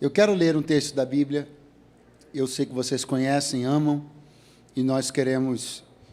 Eu quero ler um texto da Bíblia, eu sei que vocês conhecem, amam, e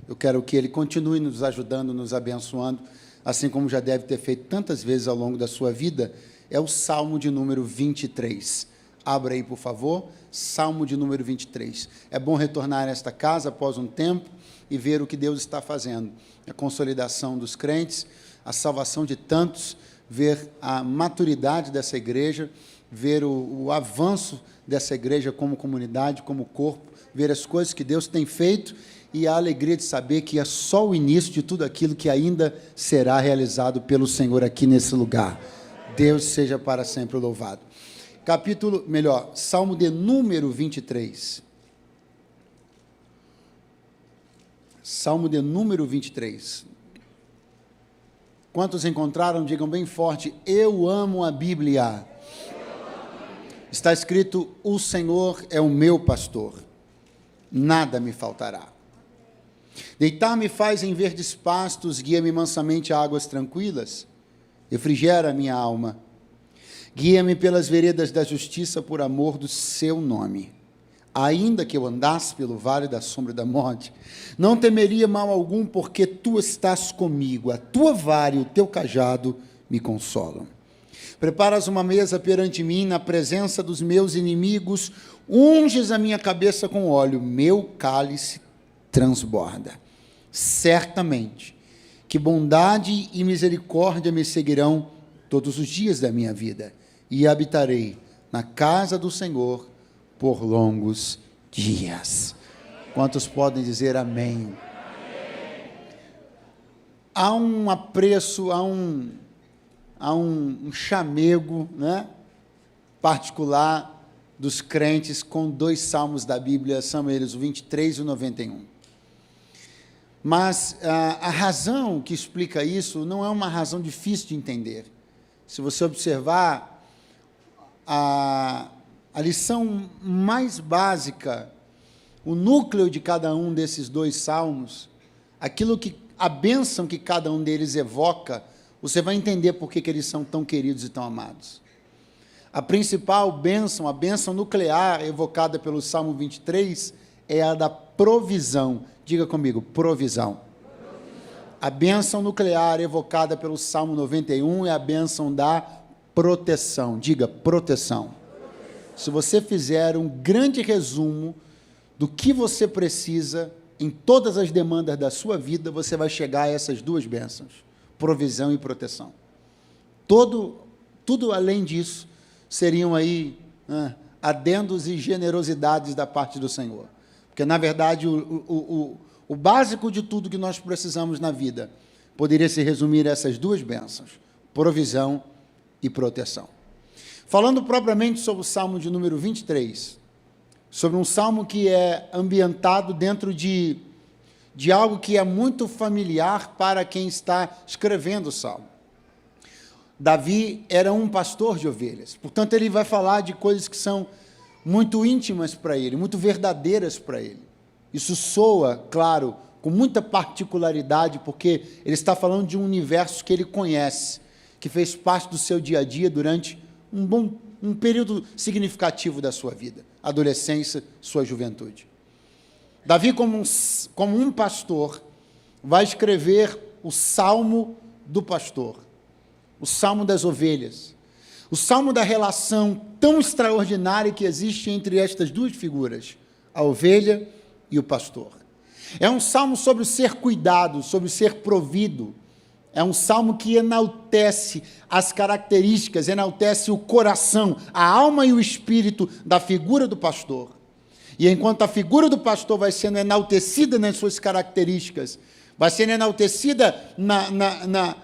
eu quero que ele continue nos ajudando, nos abençoando, assim como já deve ter feito tantas vezes ao longo da sua vida. É o Salmo de número 23. Abra aí, por favor, Salmo de número 23. É bom retornar a esta casa após um tempo e ver o que Deus está fazendo. A consolidação dos crentes, a salvação de tantos, ver a maturidade dessa igreja, ver o avanço dessa igreja como comunidade, como corpo, ver as coisas que Deus tem feito e a alegria de saber que é só o início de tudo aquilo que ainda será realizado pelo Senhor aqui nesse lugar. Deus seja para sempre louvado. Salmo de número 23. Salmo de número 23. Quantos encontraram? Digam bem forte: eu amo a Bíblia. Está escrito: o Senhor é o meu pastor, nada me faltará. Deitar-me faz em verdes pastos, guia-me mansamente a águas tranquilas, refrigera a minha alma. Guia-me pelas veredas da justiça por amor do seu nome. Ainda que eu andasse pelo vale da sombra da morte, não temeria mal algum, porque tu estás comigo, a tua vara e o teu cajado me consolam. Preparas uma mesa perante mim na presença dos meus inimigos, unges a minha cabeça com óleo, meu cálice transborda. Certamente que bondade e misericórdia me seguirão todos os dias da minha vida, e habitarei na casa do Senhor por longos dias. Quantos podem dizer amém? Há um apreço, há um chamego, né, particular dos crentes com dois salmos da Bíblia, são eles o 23 e o 91. Mas a razão que explica isso não é uma razão difícil de entender. Se você observar a lição mais básica, o núcleo de cada um desses dois salmos, a bênção que cada um deles evoca, você vai entender por que eles são tão queridos e tão amados. A principal bênção, a bênção nuclear evocada pelo Salmo 23, é a da provisão. Diga comigo, provisão. A bênção nuclear evocada pelo Salmo 91 é a bênção da proteção. Diga, proteção. Se você fizer um grande resumo do que você precisa em todas as demandas da sua vida, você vai chegar a essas duas bênçãos: provisão e proteção. Tudo além disso seriam aí adendos e generosidades da parte do Senhor. Porque, na verdade, o básico de tudo que nós precisamos na vida poderia se resumir a essas duas bênçãos: provisão e proteção. Falando propriamente sobre o Salmo de número 23, sobre um salmo que é ambientado dentro de algo que é muito familiar para quem está escrevendo o salmo. Davi era um pastor de ovelhas, portanto, ele vai falar de coisas que são muito íntimas para ele, muito verdadeiras para ele. Isso soa, claro, com muita particularidade, porque ele está falando de um universo que ele conhece, que fez parte do seu dia a dia durante um período significativo da sua vida, adolescência, sua juventude. Davi, como um pastor, vai escrever o Salmo do pastor, o Salmo das ovelhas, o Salmo da relação tão extraordinária que existe entre estas duas figuras, a ovelha e o pastor. É um salmo sobre o ser cuidado, sobre o ser provido. É um salmo que enaltece as características, enaltece o coração, a alma e o espírito da figura do pastor. E enquanto a figura do pastor vai sendo enaltecida nas suas características, vai sendo enaltecida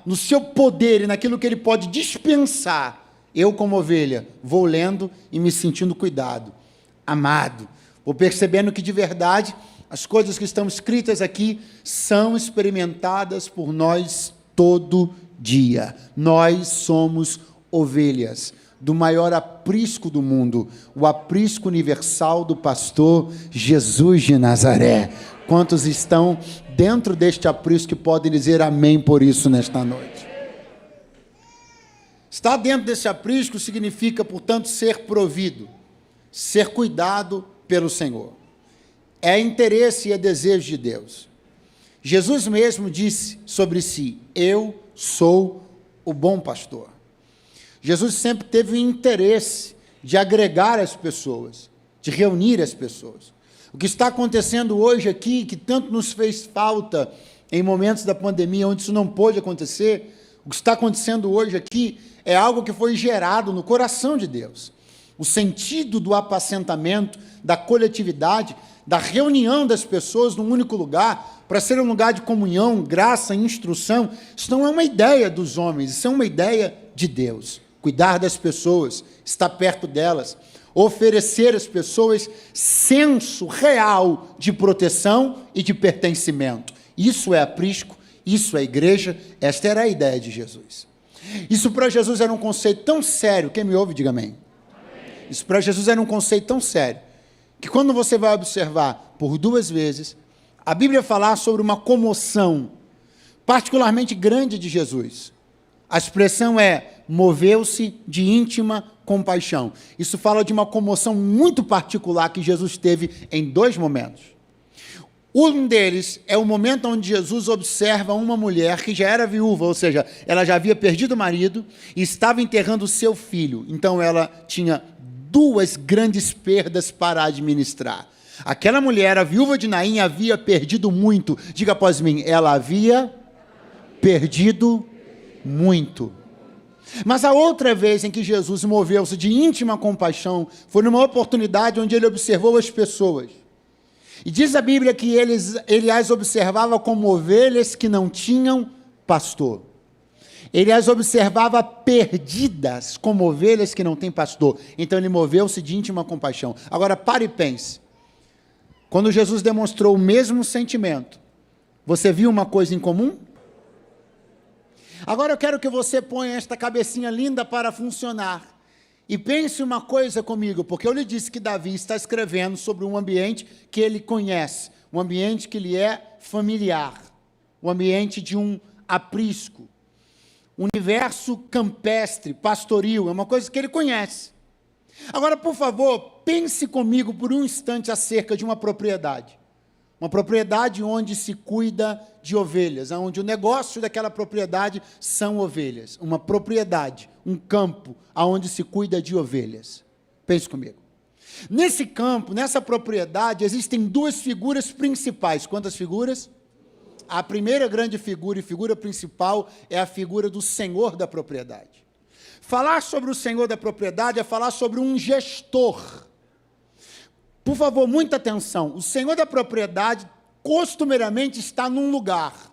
no seu poder e naquilo que ele pode dispensar, eu, como ovelha, vou lendo e me sentindo cuidado, amado, vou percebendo que, de verdade, as coisas que estão escritas aqui são experimentadas por nós todo dia. Nós somos ovelhas do maior aprisco do mundo, o aprisco universal do pastor Jesus de Nazaré. Quantos estão dentro deste aprisco que podem dizer amém por isso nesta noite? Estar dentro desse aprisco significa, portanto, ser provido, ser cuidado pelo Senhor. É interesse e é desejo de Deus. Jesus mesmo disse sobre si: eu sou o bom pastor. Jesus sempre teve o interesse de agregar as pessoas, de reunir as pessoas. O que está acontecendo hoje aqui, que tanto nos fez falta em momentos da pandemia, onde isso não pôde acontecer, o que está acontecendo hoje aqui é algo que foi gerado no coração de Deus. O sentido do apacentamento, da coletividade, da reunião das pessoas num único lugar, para ser um lugar de comunhão, graça, instrução, isso não é uma ideia dos homens, isso é uma ideia de Deus. Cuidar das pessoas, estar perto delas, oferecer às pessoas senso real de proteção e de pertencimento. Isso é aprisco, isso é igreja, esta era a ideia de Jesus. Isso para Jesus era um conceito tão sério, quem me ouve, diga amém. Isso para Jesus era um conceito tão sério, que quando você vai observar por 2 vezes, a Bíblia falar sobre uma comoção particularmente grande de Jesus. A expressão é: moveu-se de íntima compaixão. Isso fala de uma comoção muito particular que Jesus teve em 2 momentos. Um deles é o momento onde Jesus observa uma mulher que já era viúva, ou seja, ela já havia perdido o marido e estava enterrando o seu filho. Então ela tinha 2 grandes perdas para administrar. Aquela mulher, a viúva de Naim, havia perdido muito. Diga após mim: ela havia perdido muito. Mas a outra vez em que Jesus moveu-se de íntima compaixão foi numa oportunidade onde ele observou as pessoas. E diz a Bíblia que ele as observava como ovelhas que não tinham pastor. Ele as observava perdidas como ovelhas que não têm pastor. Então ele moveu-se de íntima compaixão. Agora pare e pense. Quando Jesus demonstrou o mesmo sentimento, você viu uma coisa em comum? Agora eu quero que você ponha esta cabecinha linda para funcionar. E pense uma coisa comigo, porque eu lhe disse que Davi está escrevendo sobre um ambiente que ele conhece, um ambiente que lhe é familiar, um ambiente de um aprisco, um universo campestre, pastoril, é uma coisa que ele conhece. Agora, por favor, pense comigo por um instante acerca de uma propriedade onde se cuida de ovelhas, onde o negócio daquela propriedade são ovelhas, uma propriedade, um campo, onde se cuida de ovelhas. Pense comigo. Nesse campo, nessa propriedade, existem 2 figuras principais. Quantas figuras? A primeira grande figura e figura principal é a figura do senhor da propriedade. Falar sobre o senhor da propriedade é falar sobre um gestor. Por favor, muita atenção. O senhor da propriedade costumeiramente está num lugar,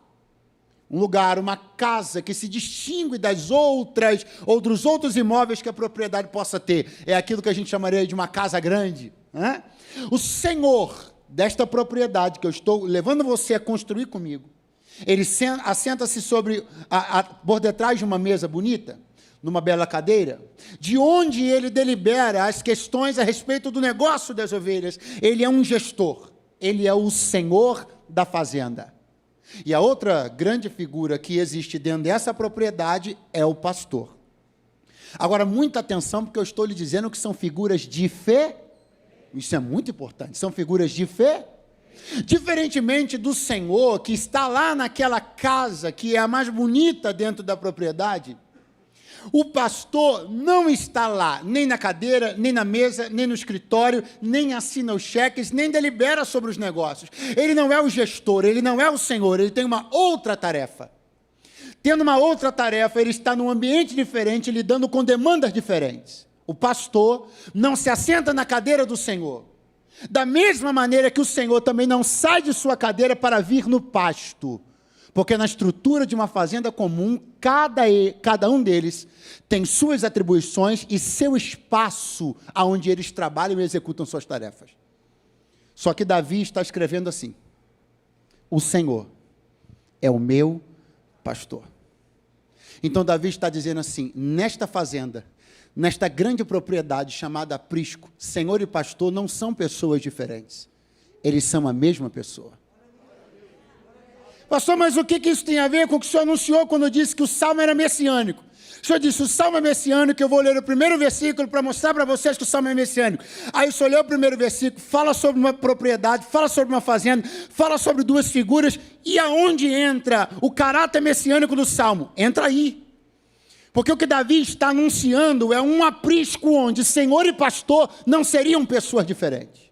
uma casa que se distingue das outros imóveis que a propriedade possa ter. É aquilo que a gente chamaria de uma casa grande, né? O senhor desta propriedade que eu estou levando você a construir comigo, ele assenta-se por detrás de uma mesa bonita, numa bela cadeira, de onde ele delibera as questões a respeito do negócio das ovelhas. Ele é um gestor, ele é o senhor da fazenda. E a outra grande figura que existe dentro dessa propriedade é o pastor. Agora, muita atenção, porque eu estou lhe dizendo que são figuras de fé. Isso é muito importante, são figuras de fé. Diferentemente do senhor, que está lá naquela casa, que é a mais bonita dentro da propriedade, o pastor não está lá, nem na cadeira, nem na mesa, nem no escritório, nem assina os cheques, nem delibera sobre os negócios. Ele não é o gestor, ele não é o senhor, ele tem uma outra tarefa. Tendo uma outra tarefa, ele está num ambiente diferente, lidando com demandas diferentes. O pastor não se assenta na cadeira do Senhor. Da mesma maneira que o Senhor também não sai de sua cadeira para vir no pasto. Porque na estrutura de uma fazenda comum, cada um deles tem suas atribuições e seu espaço onde eles trabalham e executam suas tarefas. Só que Davi está escrevendo assim: o Senhor é o meu pastor. Então Davi está dizendo assim: nesta fazenda, nesta grande propriedade chamada aprisco, Senhor e pastor não são pessoas diferentes. Eles são a mesma pessoa. Pastor, mas o que isso tem a ver com o que o senhor anunciou quando disse que o salmo era messiânico? O senhor disse, o salmo é messiânico, eu vou ler o primeiro versículo para mostrar para vocês que o salmo é messiânico. Aí o senhor lê o primeiro versículo, fala sobre uma propriedade, fala sobre uma fazenda, fala sobre duas figuras, e aonde entra o caráter messiânico do salmo? Entra aí. Porque o que Davi está anunciando é um aprisco onde Senhor e pastor não seriam pessoas diferentes.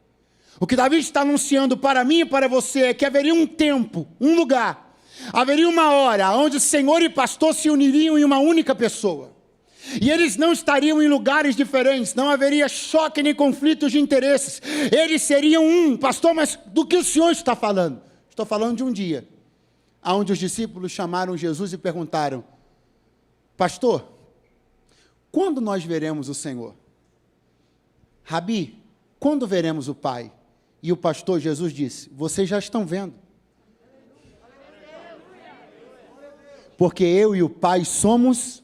O que Davi está anunciando para mim e para você é que haveria um tempo, um lugar, haveria uma hora onde Senhor e pastor se uniriam em uma única pessoa. E eles não estariam em lugares diferentes, não haveria choque nem conflitos de interesses. Eles seriam um. Pastor, mas do que o senhor está falando? Estou falando de um dia, onde os discípulos chamaram Jesus e perguntaram, pastor, quando nós veremos o Senhor? Rabi, quando veremos o Pai? E o pastor Jesus disse, vocês já estão vendo. Porque eu e o Pai somos,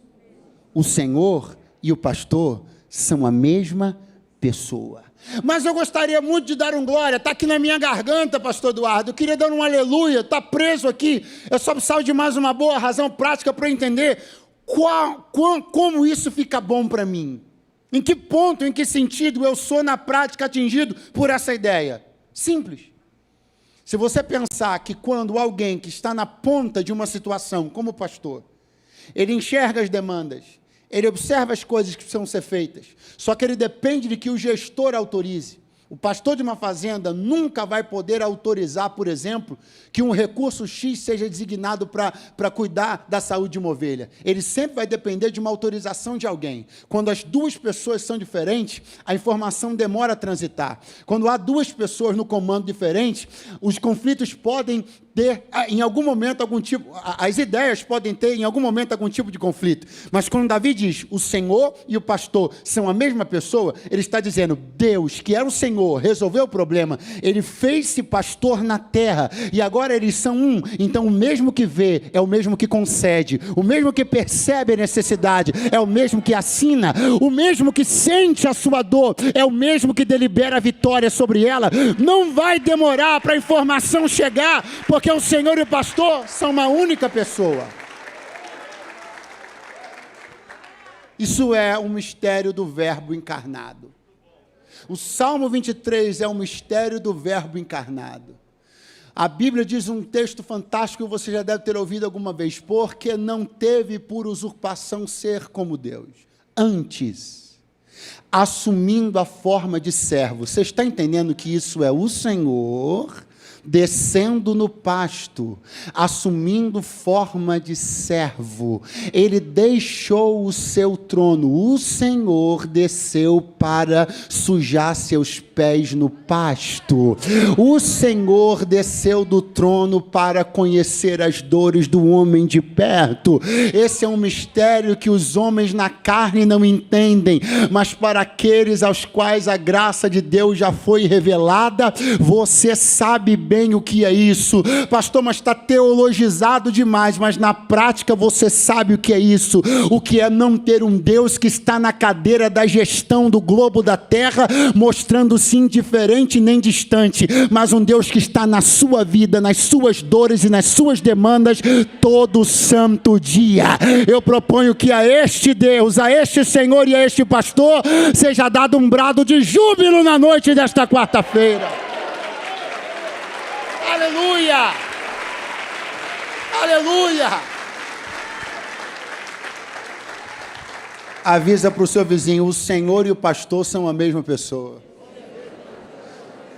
o Senhor e o pastor são a mesma pessoa. Mas eu gostaria muito de dar um glória, está aqui na minha garganta, pastor Eduardo, eu queria dar um aleluia, está preso aqui, eu só precisava de mais uma boa razão prática para entender como isso fica bom para mim. Em que ponto, em que sentido eu sou na prática atingido por essa ideia? Simples. Se você pensar que quando alguém que está na ponta de uma situação, como pastor, ele enxerga as demandas, ele observa as coisas que precisam ser feitas, só que ele depende de que o gestor autorize. O pastor de uma fazenda nunca vai poder autorizar, por exemplo, que um recurso X seja designado para cuidar da saúde de uma ovelha. Ele sempre vai depender de uma autorização de alguém. Quando as duas pessoas são diferentes, a informação demora a transitar. Quando há duas pessoas no comando diferente, os conflitos podem ter, em algum momento, algum tipo, as ideias podem ter, em algum momento, algum tipo de conflito. Mas quando Davi diz, o Senhor e o pastor são a mesma pessoa, ele está dizendo, Deus, que era o Senhor, resolveu o problema, ele fez-se pastor na terra, e agora eles são um, então o mesmo que vê, é o mesmo que concede, o mesmo que percebe a necessidade, é o mesmo que assina, o mesmo que sente a sua dor, é o mesmo que delibera a vitória sobre ela. Não vai demorar para a informação chegar, porque o Senhor e o pastor são uma única pessoa. Isso é um mistério do Verbo encarnado. O Salmo 23 é um mistério do Verbo encarnado. A Bíblia diz um texto fantástico que você já deve ter ouvido alguma vez, porque não teve por usurpação ser como Deus. Antes, assumindo a forma de servo. Você está entendendo que isso é o Senhor descendo no pasto, assumindo forma de servo. Ele deixou o seu trono. O Senhor desceu para sujar seus pés no pasto. O Senhor desceu do trono para conhecer as dores do homem de perto. Esse é um mistério que os homens na carne não entendem, mas para aqueles aos quais a graça de Deus já foi revelada, você sabe bem o que é isso. Pastor, mas está teologizado demais, mas na prática você sabe o que é isso. O que é não ter um Deus que está na cadeira da gestão do globo da terra, mostrando-se indiferente nem distante, mas um Deus que está na sua vida, nas suas dores e nas suas demandas, todo santo dia. Eu proponho que a este Deus, a este Senhor e a este pastor, seja dado um brado de júbilo na noite desta quarta-feira. Aleluia! Aleluia! Avisa para o seu vizinho, o Senhor e o pastor são a mesma pessoa.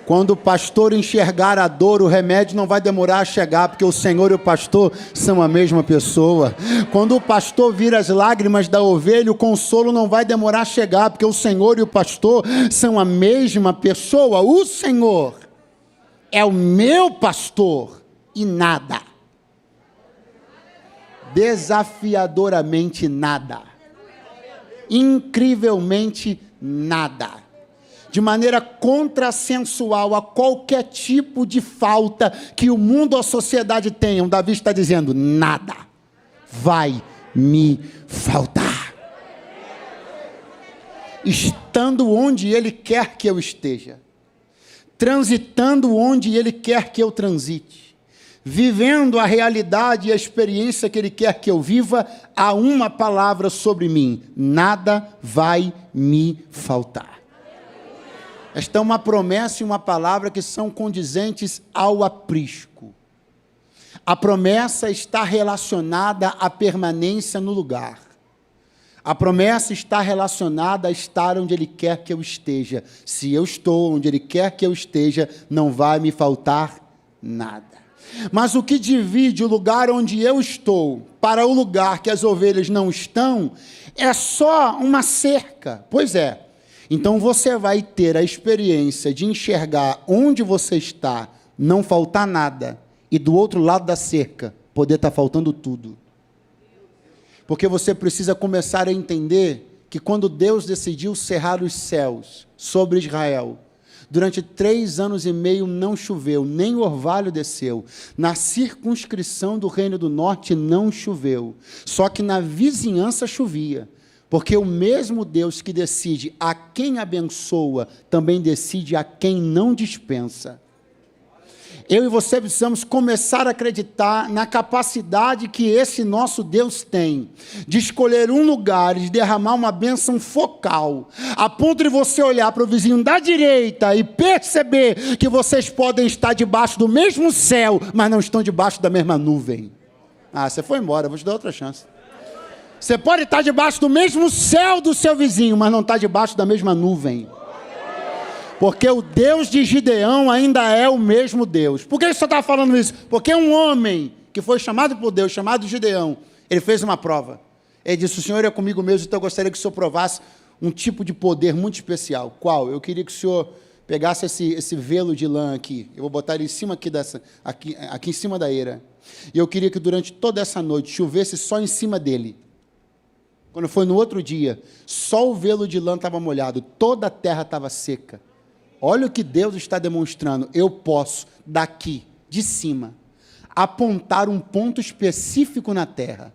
Quando o pastor enxergar a dor, o remédio não vai demorar a chegar, porque o Senhor e o pastor são a mesma pessoa. Quando o pastor vir as lágrimas da ovelha, o consolo não vai demorar a chegar, porque o Senhor e o pastor são a mesma pessoa. O Senhor é o meu pastor e nada. Desafiadoramente nada. Incrivelmente nada. De maneira contrassensual a qualquer tipo de falta que o mundo ou a sociedade tenham, Davi está dizendo, nada vai me faltar. Estando onde Ele quer que eu esteja, transitando onde Ele quer que eu transite, vivendo a realidade e a experiência que Ele quer que eu viva, há uma palavra sobre mim: nada vai me faltar. Esta é uma promessa e uma palavra que são condizentes ao aprisco. A promessa está relacionada à permanência no lugar. A promessa está relacionada a estar onde Ele quer que eu esteja. Se eu estou onde Ele quer que eu esteja, não vai me faltar nada. Mas o que divide o lugar onde eu estou para o lugar que as ovelhas não estão é só uma cerca. Pois é. Então você vai ter a experiência de enxergar onde você está, não faltar nada, e do outro lado da cerca poder estar faltando tudo. Porque você precisa começar a entender que quando Deus decidiu cerrar os céus sobre Israel, durante 3 anos e meio não choveu, nem orvalho desceu. Na circunscrição do Reino do Norte não choveu, só que na vizinhança chovia. Porque o mesmo Deus que decide a quem abençoa, também decide a quem não dispensa. Eu e você precisamos começar a acreditar na capacidade que esse nosso Deus tem de escolher um lugar e de derramar uma bênção focal, a ponto de você olhar para o vizinho da direita e perceber que vocês podem estar debaixo do mesmo céu, mas não estão debaixo da mesma nuvem. Ah, você foi embora, vou te dar outra chance. Você pode estar debaixo do mesmo céu do seu vizinho, mas não está debaixo da mesma nuvem. Porque o Deus de Gideão ainda é o mesmo Deus. Por que ele só está falando isso? Porque um homem que foi chamado por Deus, chamado Gideão, ele fez uma prova. Ele disse: o Senhor é comigo mesmo, então eu gostaria que o Senhor provasse um tipo de poder muito especial. Qual? Eu queria que o Senhor pegasse esse velo de lã aqui. Eu vou botar ele em cima aqui em cima da eira. E eu queria que durante toda essa noite chovesse só em cima dele. Quando foi no outro dia, só o velo de lã estava molhado, toda a terra estava seca. Olha o que Deus está demonstrando. Eu posso, daqui, de cima, apontar um ponto específico na terra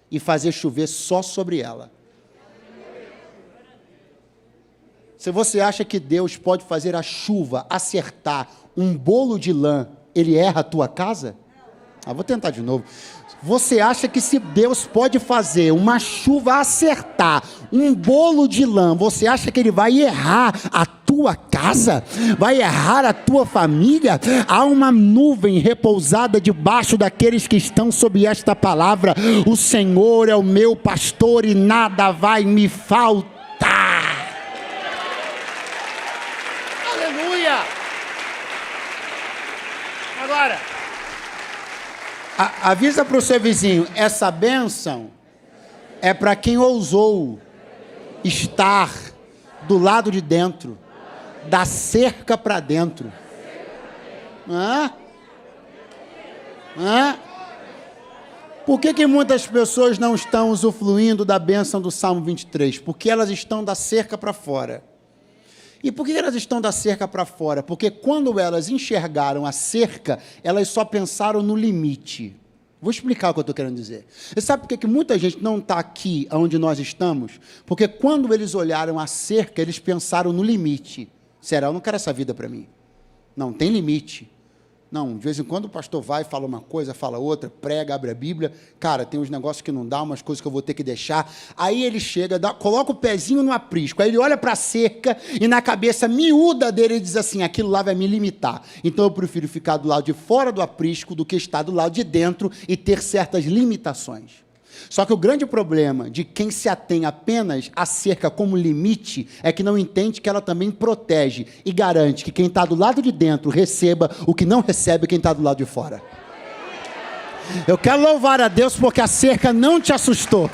e fazer chover só sobre ela. Se você acha que Deus pode fazer a chuva acertar um bolo de lã, Ele erra a tua casa? Vou tentar de novo. Você acha que se Deus pode fazer uma chuva acertar um bolo de lã, você acha que Ele vai errar a tua casa? Vai errar a tua família? Há uma nuvem repousada debaixo daqueles que estão sob esta palavra. O Senhor é o meu pastor e nada vai me faltar. Aleluia! Agora, avisa para o seu vizinho, essa bênção é para quem ousou estar do lado de dentro, da cerca para dentro. Por que muitas pessoas não estão usufruindo da bênção do Salmo 23? Porque elas estão da cerca para fora. E por que elas estão da cerca para fora? Porque quando elas enxergaram a cerca, elas só pensaram no limite. Vou explicar o que eu estou querendo dizer. Você sabe por que muita gente não está aqui onde nós estamos? Porque quando eles olharam a cerca, eles pensaram no limite. Será? Eu não quero essa vida para mim. Não, tem limite. Não, de vez em quando o pastor vai, fala uma coisa, fala outra, prega, abre a Bíblia. Cara, tem uns negócios que não dá, umas coisas que eu vou ter que deixar. Aí ele chega, coloca o pezinho no aprisco. Aí ele olha para a cerca e na cabeça miúda dele ele diz assim: aquilo lá vai me limitar. Então eu prefiro ficar do lado de fora do aprisco do que estar do lado de dentro e ter certas limitações. Só que o grande problema de quem se atém apenas à cerca como limite é que não entende que ela também protege e garante que quem está do lado de dentro receba o que não recebe quem está do lado de fora. Eu quero louvar a Deus porque a cerca não te assustou.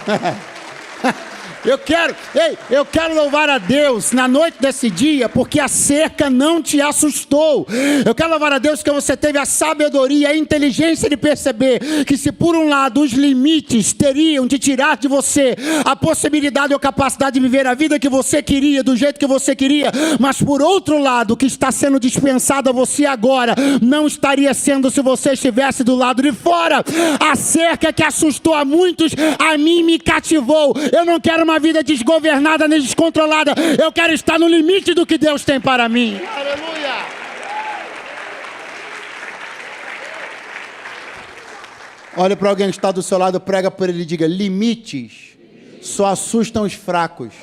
Eu quero louvar a Deus na noite desse dia, porque a cerca não te assustou. Eu quero louvar a Deus porque você teve a sabedoria, a inteligência de perceber que se por um lado os limites teriam de tirar de você a possibilidade ou capacidade de viver a vida que você queria, do jeito que você queria, mas por outro lado, o que está sendo dispensado a você agora, não estaria sendo se você estivesse do lado de fora. A cerca que assustou a muitos, a mim me cativou. Eu não quero uma vida desgovernada nem descontrolada. Eu quero estar no limite do que Deus tem para mim. Aleluia! Olha para alguém que está do seu lado, prega por ele e diga: limites só assustam os fracos.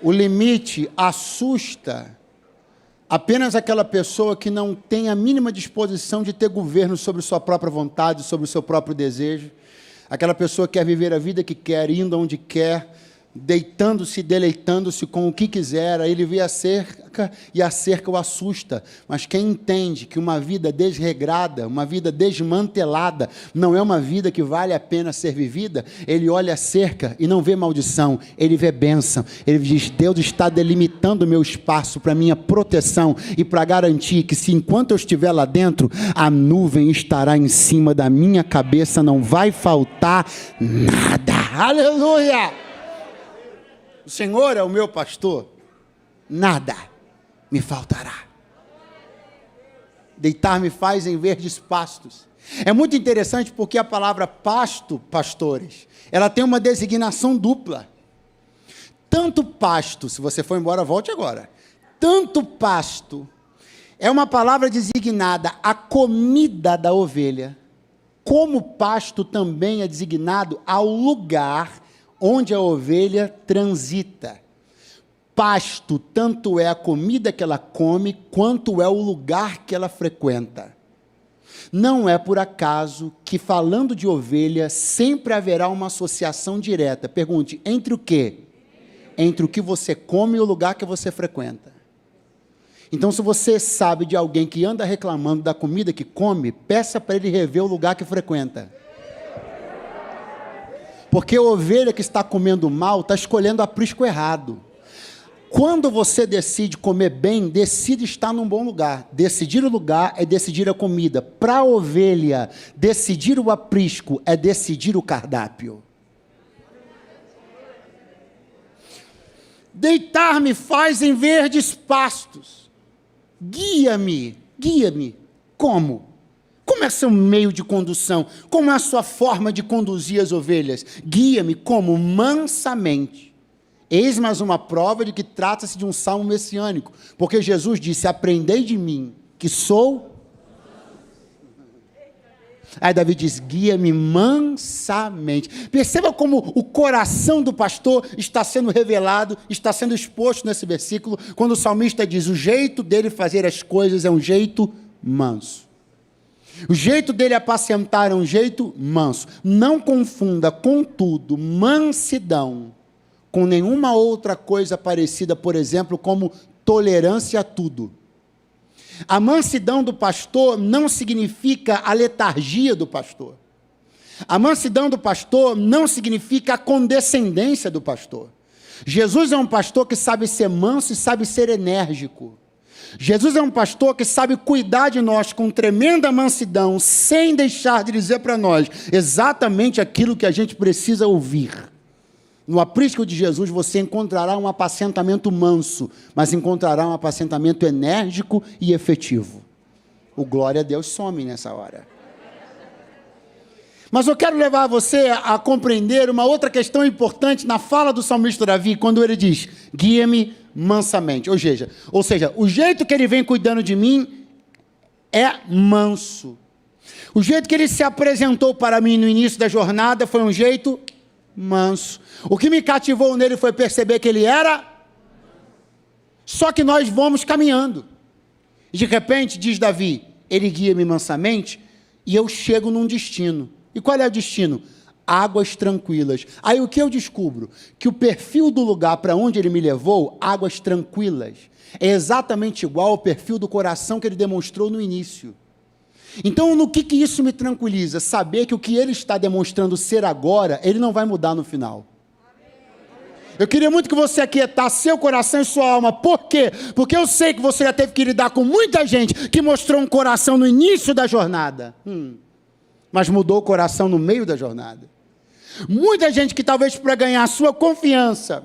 O limite assusta apenas aquela pessoa que não tem a mínima disposição de ter governo sobre sua própria vontade, sobre o seu próprio desejo. Aquela pessoa que quer viver a vida que quer, indo onde quer, deitando-se, deleitando-se com o que quiser. Aí ele vê a cerca e a cerca o assusta. Mas quem entende que uma vida desregrada, uma vida desmantelada, não é uma vida que vale a pena ser vivida, ele olha a cerca e não vê maldição, ele vê bênção. Ele diz: Deus está delimitando o meu espaço para minha proteção e para garantir que, se enquanto eu estiver lá dentro, a nuvem estará em cima da minha cabeça, não vai faltar nada. Aleluia! O Senhor é o meu pastor, nada me faltará. Deitar-me faz em verdes pastos. É muito interessante porque a palavra pasto, pastores, ela tem uma designação dupla. Tanto pasto, se você for embora, volte agora. Tanto pasto é uma palavra designada à comida da ovelha, como pasto também é designado ao lugar onde a ovelha transita. Pasto tanto é a comida que ela come, quanto é o lugar que ela frequenta. Não é por acaso que, falando de ovelha, sempre haverá uma associação direta. Pergunte: entre o quê? Entre o que você come e o lugar que você frequenta. Então, se você sabe de alguém que anda reclamando da comida que come, peça para ele rever o lugar que frequenta. Porque a ovelha que está comendo mal está escolhendo aprisco errado. Quando você decide comer bem, decide estar num bom lugar. Decidir o lugar é decidir a comida. Para a ovelha, decidir o aprisco é decidir o cardápio. Deitar-me faz em verdes pastos. Guia-me. Como? Como é seu meio de condução? Como é a sua forma de conduzir as ovelhas? Guia-me como? Mansamente. Eis mais uma prova de que trata-se de um salmo messiânico, porque Jesus disse: aprendei de mim, que sou... Aí Davi diz: guia-me mansamente. Perceba como o coração do pastor está sendo revelado, está sendo exposto nesse versículo, quando o salmista diz: o jeito dele fazer as coisas é um jeito manso. O jeito dele apacentar é um jeito manso. Não confunda, contudo, mansidão com nenhuma outra coisa parecida, por exemplo, como tolerância a tudo. A mansidão do pastor não significa a letargia do pastor. A mansidão do pastor não significa a condescendência do pastor. Jesus é um pastor que sabe ser manso e sabe ser enérgico. Jesus é um pastor que sabe cuidar de nós com tremenda mansidão, sem deixar de dizer para nós exatamente aquilo que a gente precisa ouvir. No aprisco de Jesus você encontrará um apacentamento manso, mas encontrará um apacentamento enérgico e efetivo. O glória a Deus some nessa hora. Mas eu quero levar você a compreender uma outra questão importante na fala do salmista Davi, quando ele diz: guia-me mansamente. Ou seja, o jeito que ele vem cuidando de mim é manso. O jeito que ele se apresentou para mim no início da jornada foi um jeito manso. O que me cativou nele foi perceber que ele era... Só que nós vamos caminhando. De repente, diz Davi, ele guia-me mansamente e eu chego num destino. E qual é o destino? Águas tranquilas. Aí o que eu descubro? Que o perfil do lugar para onde ele me levou, águas tranquilas, é exatamente igual ao perfil do coração que ele demonstrou no início. Então, no que isso me tranquiliza? Saber que o que ele está demonstrando ser agora, ele não vai mudar no final. Eu queria muito que você aquietasse seu coração e sua alma. Por quê? Porque eu sei que você já teve que lidar com muita gente que mostrou um coração no início da jornada, mas mudou o coração no meio da jornada. Muita gente que talvez para ganhar a sua confiança,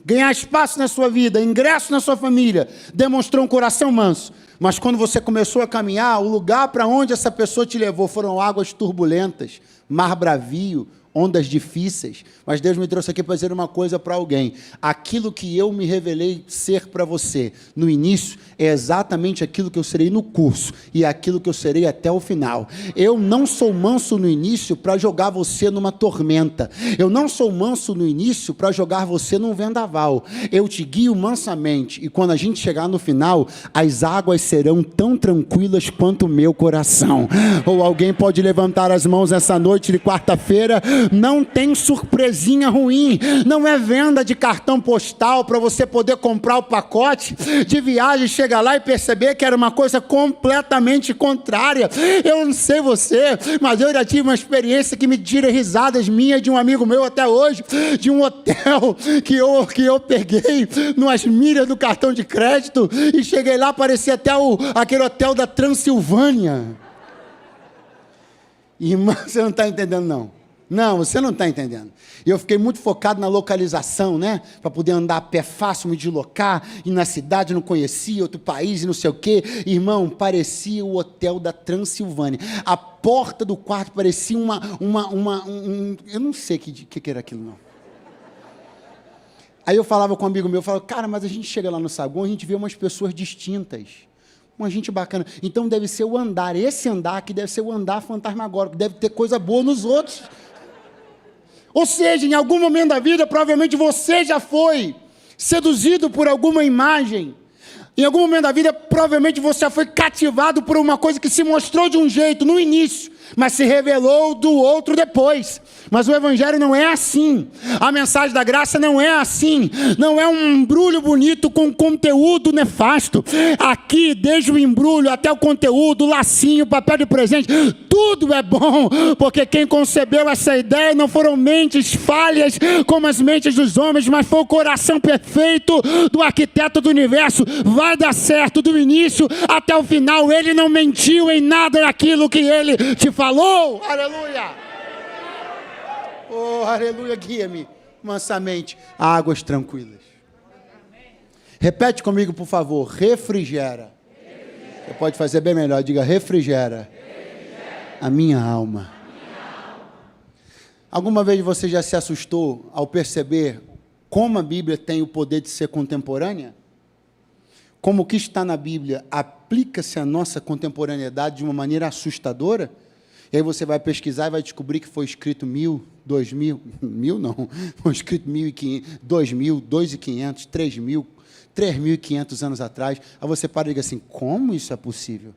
ganhar espaço na sua vida, ingresso na sua família, demonstrou um coração manso. Mas quando você começou a caminhar, o lugar para onde essa pessoa te levou foram águas turbulentas, mar bravio, ondas difíceis, mas Deus me trouxe aqui para dizer uma coisa para alguém. Aquilo que eu me revelei ser para você no início é exatamente aquilo que eu serei no curso e é aquilo que eu serei até o final. Eu não sou manso no início para jogar você numa tormenta. Eu não sou manso no início para jogar você num vendaval. Eu te guio mansamente e quando a gente chegar no final, as águas serão tão tranquilas quanto o meu coração. Ou alguém pode levantar as mãos essa noite de quarta-feira. Não tem surpresinha ruim, não é venda de cartão postal para você poder comprar o pacote de viagem, chegar lá e perceber que era uma coisa completamente contrária. Eu não sei você, mas eu já tive uma experiência que me tira risadas minha de um amigo meu até hoje, de um hotel que eu peguei nas milhas do cartão de crédito e cheguei lá, parecia até aquele hotel da Transilvânia. Irmã, você não está entendendo não. Não, você não está entendendo. Eu fiquei muito focado na localização, né? Para poder andar a pé fácil, me deslocar, e na cidade não conhecia, outro país e não sei o quê. Irmão, parecia o hotel da Transilvânia. A porta do quarto parecia eu não sei o que era aquilo, não. Aí eu falava com um amigo meu, eu falava, cara, mas a gente chega lá no saguão, a gente vê umas pessoas distintas. Uma gente bacana. Então deve ser o andar, esse andar que deve ser o andar fantasmagórico, deve ter coisa boa nos outros. Ou seja, em algum momento da vida, provavelmente você já foi seduzido por alguma imagem. Em algum momento da vida, provavelmente você já foi cativado por uma coisa que se mostrou de um jeito no início, mas se revelou do outro depois. Mas o evangelho não é assim. A mensagem da graça não é assim. Não é um embrulho bonito com conteúdo nefasto. Aqui, desde o embrulho até o conteúdo, o lacinho, o papel de presente, tudo é bom, porque quem concebeu essa ideia não foram mentes falhas como as mentes dos homens, mas foi o coração perfeito do arquiteto do universo. Vai dar certo do início até o final. Ele não mentiu em nada daquilo que ele te falou. Aleluia! Oh, aleluia, guia-me mansamente a águas tranquilas. Repete comigo, por favor. Refrigera. Você pode fazer bem melhor. Diga, refrigera a minha alma. Alguma vez você já se assustou ao perceber como a Bíblia tem o poder de ser contemporânea? Como o que está na Bíblia aplica-se à nossa contemporaneidade de uma maneira assustadora? E aí você vai pesquisar e vai descobrir que foi escrito 1.500, 2.500, 3.500 anos atrás. Aí você para e diz assim, como isso é possível?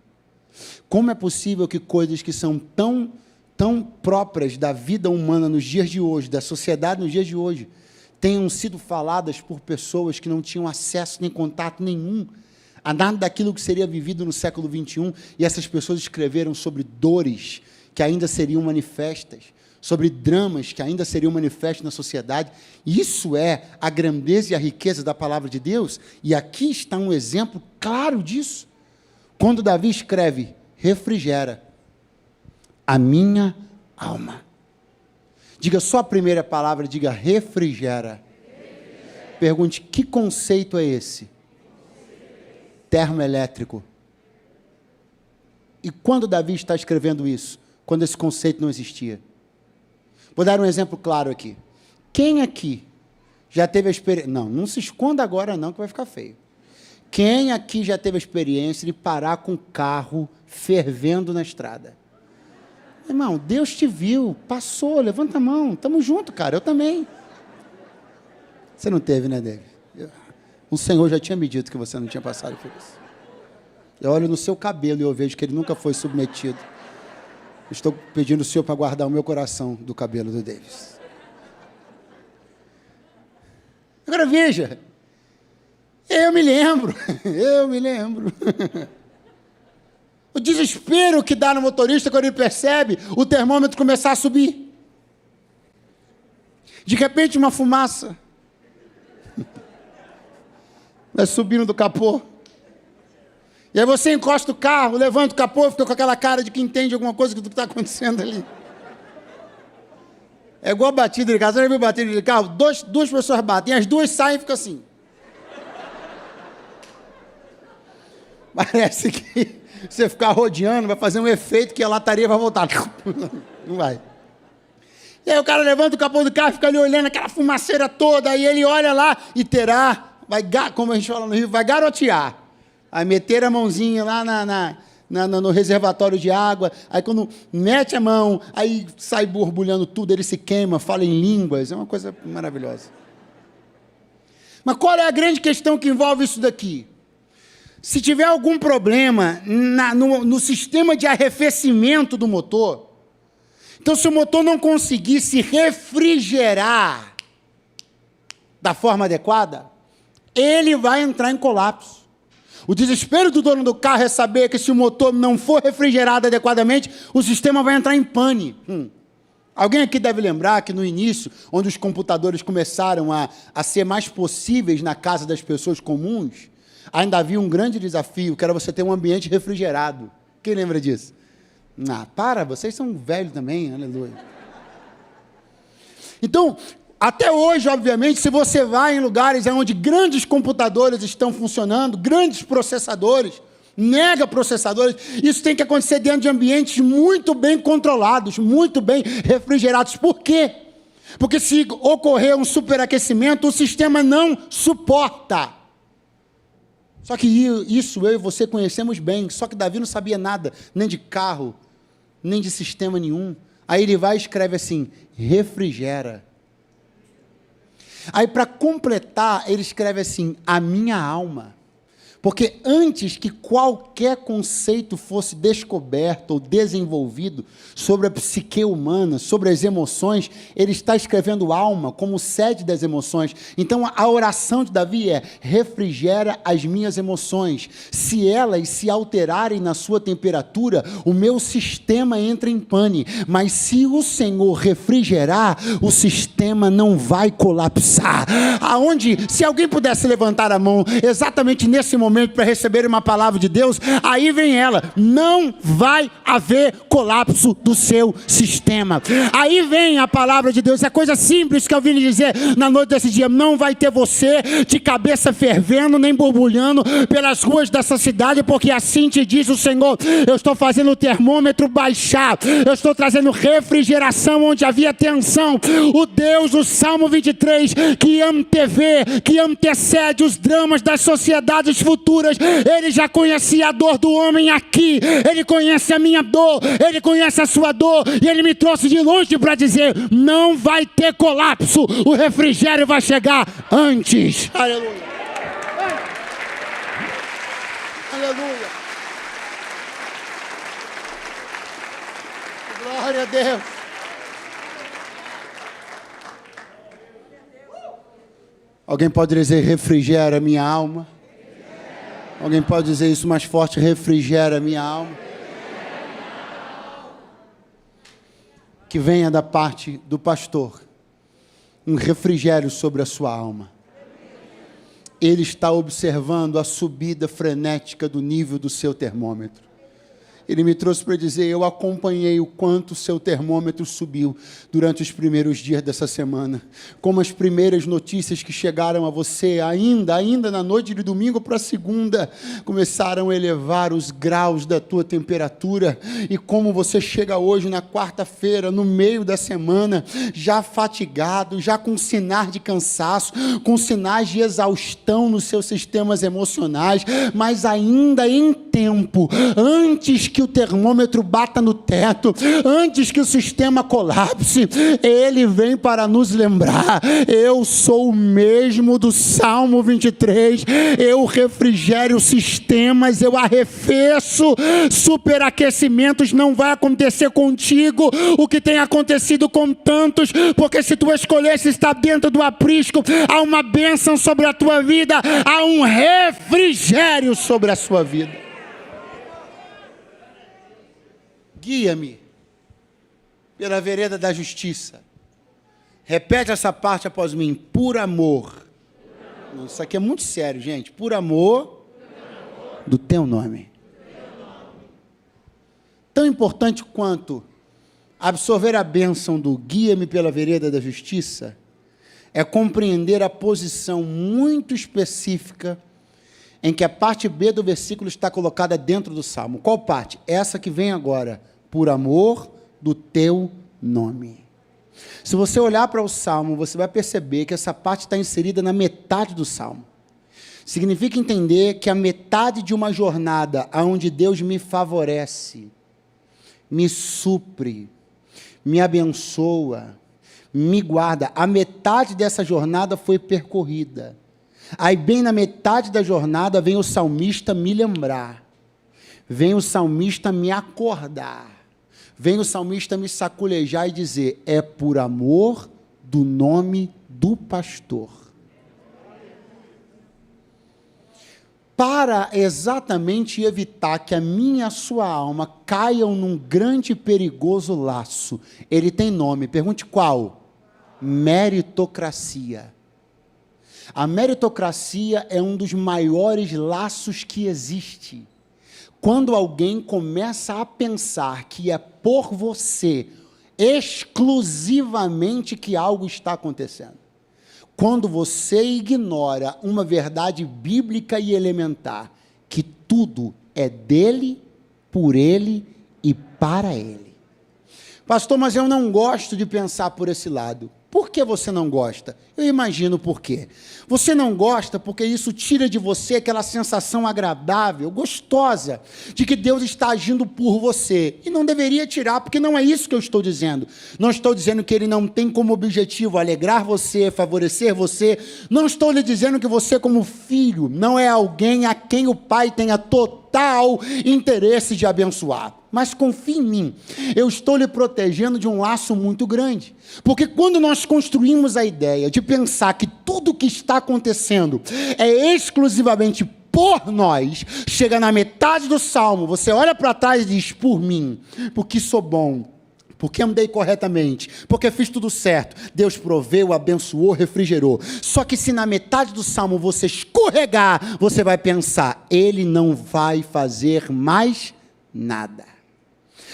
Como é possível que coisas que são tão próprias da vida humana nos dias de hoje, da sociedade nos dias de hoje, tenham sido faladas por pessoas que não tinham acesso nem contato nenhum a nada daquilo que seria vivido no século XXI, e essas pessoas escreveram sobre dores que ainda seriam manifestas, sobre dramas que ainda seriam manifestos na sociedade. Isso é a grandeza e a riqueza da palavra de Deus, e aqui está um exemplo claro disso. Quando Davi escreve, refrigera a minha alma. Diga só a primeira palavra, diga refrigera. Pergunte, que conceito é esse? Termoelétrico. E quando Davi está escrevendo isso? Quando esse conceito não existia. Vou dar um exemplo claro aqui. Quem aqui já teve a experiência... Não se esconda agora não, que vai ficar feio. Quem aqui já teve a experiência de parar com o carro fervendo na estrada? Irmão, Deus te viu, passou, levanta a mão, estamos juntos, cara, eu também. Você não teve, né, David? O Senhor já tinha me dito que você não tinha passado por isso. Eu olho no seu cabelo e eu vejo que ele nunca foi submetido. Estou pedindo ao Senhor para guardar o meu coração do cabelo do Davis. Agora veja, eu me lembro. O desespero que dá no motorista quando ele percebe o termômetro começar a subir. De repente uma fumaça vai subindo do capô. E aí você encosta o carro, levanta o capô, fica com aquela cara de que entende alguma coisa do que está acontecendo ali. É igual batida de carro. Você já viu batida de carro? Duas pessoas batem, as duas saem e ficam assim. Parece que você ficar rodeando, vai fazer um efeito que a lataria vai voltar. Não vai. E aí o cara levanta o capô do carro, fica ali olhando aquela fumaceira toda, aí ele olha lá e terá, como a gente fala no Rio, vai garotear. Aí meter a mãozinha lá no reservatório de água, aí quando mete a mão, aí sai borbulhando tudo, ele se queima, fala em línguas, é uma coisa maravilhosa. Mas qual é a grande questão que envolve isso daqui? Se tiver algum problema no sistema de arrefecimento do motor, então se o motor não conseguir se refrigerar da forma adequada, ele vai entrar em colapso. O desespero do dono do carro é saber que se o motor não for refrigerado adequadamente, o sistema vai entrar em pane. Alguém aqui deve lembrar que no início, onde os computadores começaram a ser mais possíveis na casa das pessoas comuns, ainda havia um grande desafio, que era você ter um ambiente refrigerado. Quem lembra disso? Vocês são velhos também, aleluia. Então, até hoje, obviamente, se você vai em lugares onde grandes computadores estão funcionando, grandes processadores, mega processadores, isso tem que acontecer dentro de ambientes muito bem controlados, muito bem refrigerados. Por quê? Porque se ocorrer um superaquecimento, o sistema não suporta. Só que isso eu e você conhecemos bem, só que Davi não sabia nada, nem de carro, nem de sistema nenhum. Aí ele vai e escreve assim, refrigera. Aí para completar, ele escreve assim, a minha alma. Porque antes que qualquer conceito fosse descoberto ou desenvolvido sobre a psique humana, sobre as emoções, ele está escrevendo alma como sede das emoções. Então a oração de Davi é, refrigera as minhas emoções. Se elas se alterarem na sua temperatura, o meu sistema entra em pane. Mas se o Senhor refrigerar, o sistema não vai colapsar. Se alguém pudesse levantar a mão exatamente nesse momento, para receber uma palavra de Deus, aí vem ela, não vai haver colapso do seu sistema. Aí vem a palavra de Deus, é coisa simples que eu vim lhe dizer na noite desse dia, não vai ter você de cabeça fervendo, nem borbulhando pelas ruas dessa cidade, porque assim te diz o Senhor, eu estou fazendo o termômetro baixar, eu estou trazendo refrigeração onde havia tensão. O Deus do Salmo 23, que antevê, que antecede os dramas das sociedades futuras, ele já conhecia a dor do homem aqui, ele conhece a minha dor, ele conhece a sua dor, e ele me trouxe de longe para dizer, não vai ter colapso, o refrigério vai chegar antes. Aleluia. Aleluia. Glória a Deus. Alguém pode dizer, refrigera minha alma? Alguém pode dizer isso mais forte, refrigera minha alma? Que venha da parte do pastor um refrigério sobre a sua alma. Ele está observando a subida frenética do nível do seu termômetro. Ele me trouxe para dizer, eu acompanhei o quanto o seu termômetro subiu durante os primeiros dias dessa semana. Como as primeiras notícias que chegaram a você, ainda na noite de domingo para segunda, começaram a elevar os graus da tua temperatura. E como você chega hoje na quarta-feira, no meio da semana, já fatigado, já com sinais de cansaço, com sinais de exaustão nos seus sistemas emocionais, mas ainda em tempo, antes que o termômetro bata no teto, antes que o sistema colapse, ele vem para nos lembrar, eu sou o mesmo do Salmo 23, eu refrigero sistemas, eu arrefeço, superaquecimentos não vai acontecer contigo, o que tem acontecido com tantos, porque se tu escolhesse estar dentro do aprisco, há uma bênção sobre a tua vida, há um refrigério sobre a sua vida. Guia-me pela vereda da justiça. Repete essa parte após mim. Por amor. Isso aqui é muito sério, gente. Por amor do teu nome. Tão importante quanto absorver a bênção do guia-me pela vereda da justiça é compreender a posição muito específica em que a parte B do versículo está colocada dentro do Salmo. Qual parte? Essa que vem agora. Por amor do teu nome. Se você olhar para o Salmo, você vai perceber que essa parte está inserida na metade do Salmo. Significa entender que a metade de uma jornada onde Deus me favorece, me supre, me abençoa, me guarda, a metade dessa jornada foi percorrida. Aí bem na metade da jornada vem o salmista me lembrar, vem o salmista me acordar, vem o salmista me saculejar e dizer, é por amor do nome do pastor. Para exatamente evitar que a minha e a sua alma caiam num grande e perigoso laço. Ele tem nome, pergunte qual? Meritocracia. A meritocracia é um dos maiores laços que existe. Quando alguém começa a pensar que é por você, exclusivamente, que algo está acontecendo. Quando você ignora uma verdade bíblica e elementar, que tudo é dele, por ele e para ele. Pastor, mas eu não gosto de pensar por esse lado. Por que você não gosta? Eu imagino por quê. Você não gosta porque isso tira de você aquela sensação agradável, gostosa, de que Deus está agindo por você. E não deveria tirar, porque não é isso que eu estou dizendo. Não estou dizendo que Ele não tem como objetivo alegrar você, favorecer você. Não estou lhe dizendo que você, como filho, não é alguém a quem o Pai tenha total interesse de abençoar. Mas confie em mim, eu estou lhe protegendo de um laço muito grande. Porque quando nós construímos a ideia de pensar que tudo o que está acontecendo é exclusivamente por nós, chega na metade do Salmo, você olha para trás e diz, por mim, porque sou bom, porque andei corretamente, porque fiz tudo certo, Deus proveu, abençoou, refrigerou. Só que se na metade do Salmo você escorregar, você vai pensar, Ele não vai fazer mais nada.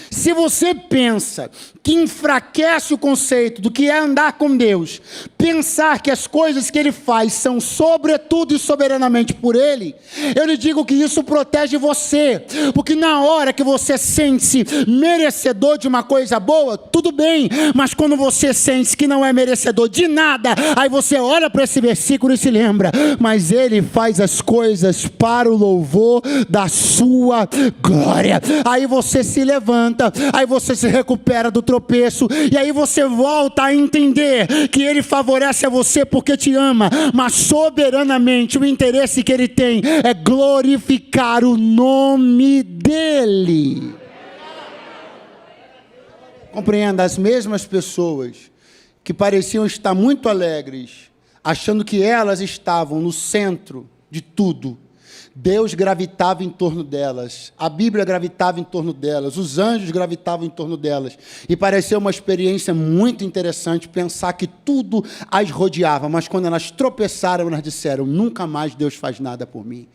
Se você pensa que enfraquece o conceito do que é andar com Deus, pensar que as coisas que Ele faz são sobretudo e soberanamente por Ele, eu lhe digo que isso protege você, porque na hora que você sente-se merecedor de uma coisa boa, tudo bem, mas quando você sente que não é merecedor de nada, aí você olha para esse versículo e se lembra, mas Ele faz as coisas para o louvor da sua glória. Aí você se levanta, aí você se recupera do tropeço, e aí você volta a entender que Ele favorece a você porque te ama, mas soberanamente o interesse que Ele tem é glorificar o nome dEle. Compreenda, as mesmas pessoas que pareciam estar muito alegres, achando que elas estavam no centro de tudo, Deus gravitava em torno delas, a Bíblia gravitava em torno delas, os anjos gravitavam em torno delas, e pareceu uma experiência muito interessante pensar que tudo as rodeava, mas quando elas tropeçaram, elas disseram, nunca mais Deus faz nada por mim.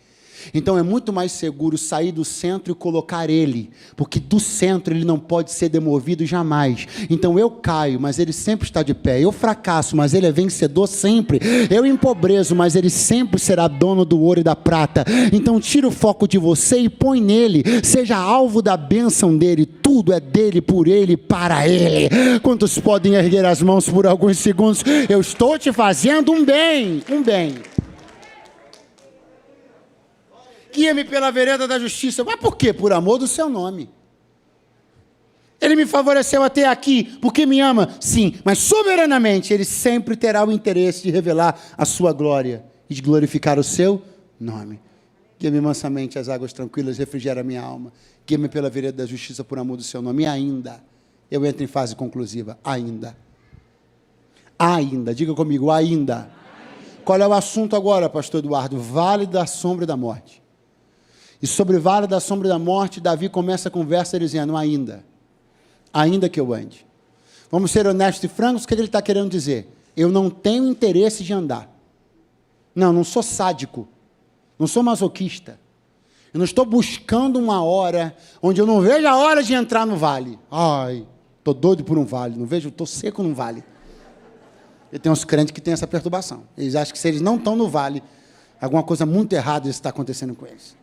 Então é muito mais seguro sair do centro e colocar Ele, porque do centro Ele não pode ser demovido jamais. Então eu caio, mas Ele sempre está de pé, eu fracasso, mas Ele é vencedor sempre, eu empobreço, mas Ele sempre será dono do ouro e da prata. Então tira o foco de você e põe nele, seja alvo da bênção dEle, tudo é dEle, por Ele, para Ele. Quantos podem erguer as mãos por alguns segundos? Eu estou te fazendo um bem, um bem. Guia-me pela vereda da justiça. Mas por quê? Por amor do seu nome. Ele me favoreceu até aqui, porque me ama? Sim, mas soberanamente Ele sempre terá o interesse de revelar a sua glória e de glorificar o seu nome. Guia-me mansamente às águas tranquilas, refrigera a minha alma. Guia-me pela vereda da justiça por amor do seu nome. E ainda, eu entro em fase conclusiva. Ainda, diga comigo, ainda. Qual é o assunto agora, pastor Eduardo? Vale da sombra e da morte. E sobre o vale da sombra da morte, Davi começa a conversa dizendo, ainda que eu ande. Vamos ser honestos e francos, o que ele está querendo dizer? Eu não tenho interesse de andar. Não sou sádico, não sou masoquista. Eu não estou buscando uma hora onde eu não vejo a hora de entrar no vale. Ai, estou doido por um vale, não vejo, estou seco num vale. E tem uns crentes que têm essa perturbação. Eles acham que se eles não estão no vale, alguma coisa muito errada está acontecendo com eles.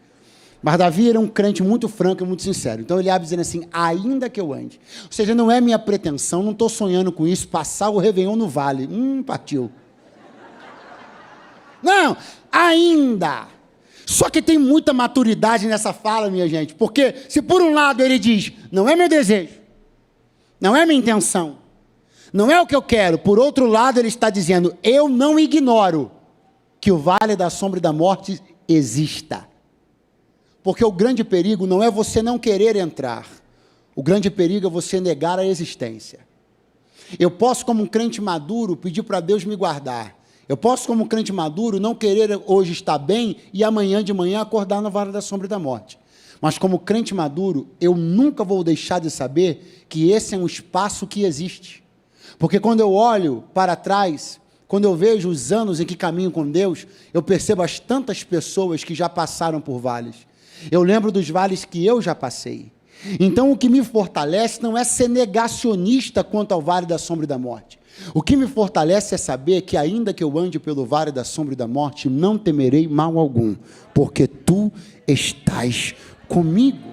Mas Davi era um crente muito franco e muito sincero. Então ele abre dizendo assim, ainda que eu ande. Ou seja, não é minha pretensão, não estou sonhando com isso, passar o Réveillon no vale. Partiu. Não, ainda. Só que tem muita maturidade nessa fala, minha gente. Porque se por um lado ele diz, não é meu desejo, não é minha intenção, não é o que eu quero. Por outro lado ele está dizendo, eu não ignoro que o vale da sombra e da morte exista. Porque o grande perigo não é você não querer entrar. O grande perigo é você negar a existência. Eu posso, como um crente maduro, pedir para Deus me guardar. Eu posso, como um crente maduro, não querer hoje estar bem e amanhã de manhã acordar no vale da sombra e da morte. Mas como crente maduro, eu nunca vou deixar de saber que esse é um espaço que existe. Porque quando eu olho para trás, quando eu vejo os anos em que caminho com Deus, eu percebo as tantas pessoas que já passaram por vales. Eu lembro dos vales que eu já passei. Então, o que me fortalece não é ser negacionista quanto ao vale da sombra e da morte. O que me fortalece é saber que, ainda que eu ande pelo vale da sombra e da morte, não temerei mal algum, porque tu estás comigo.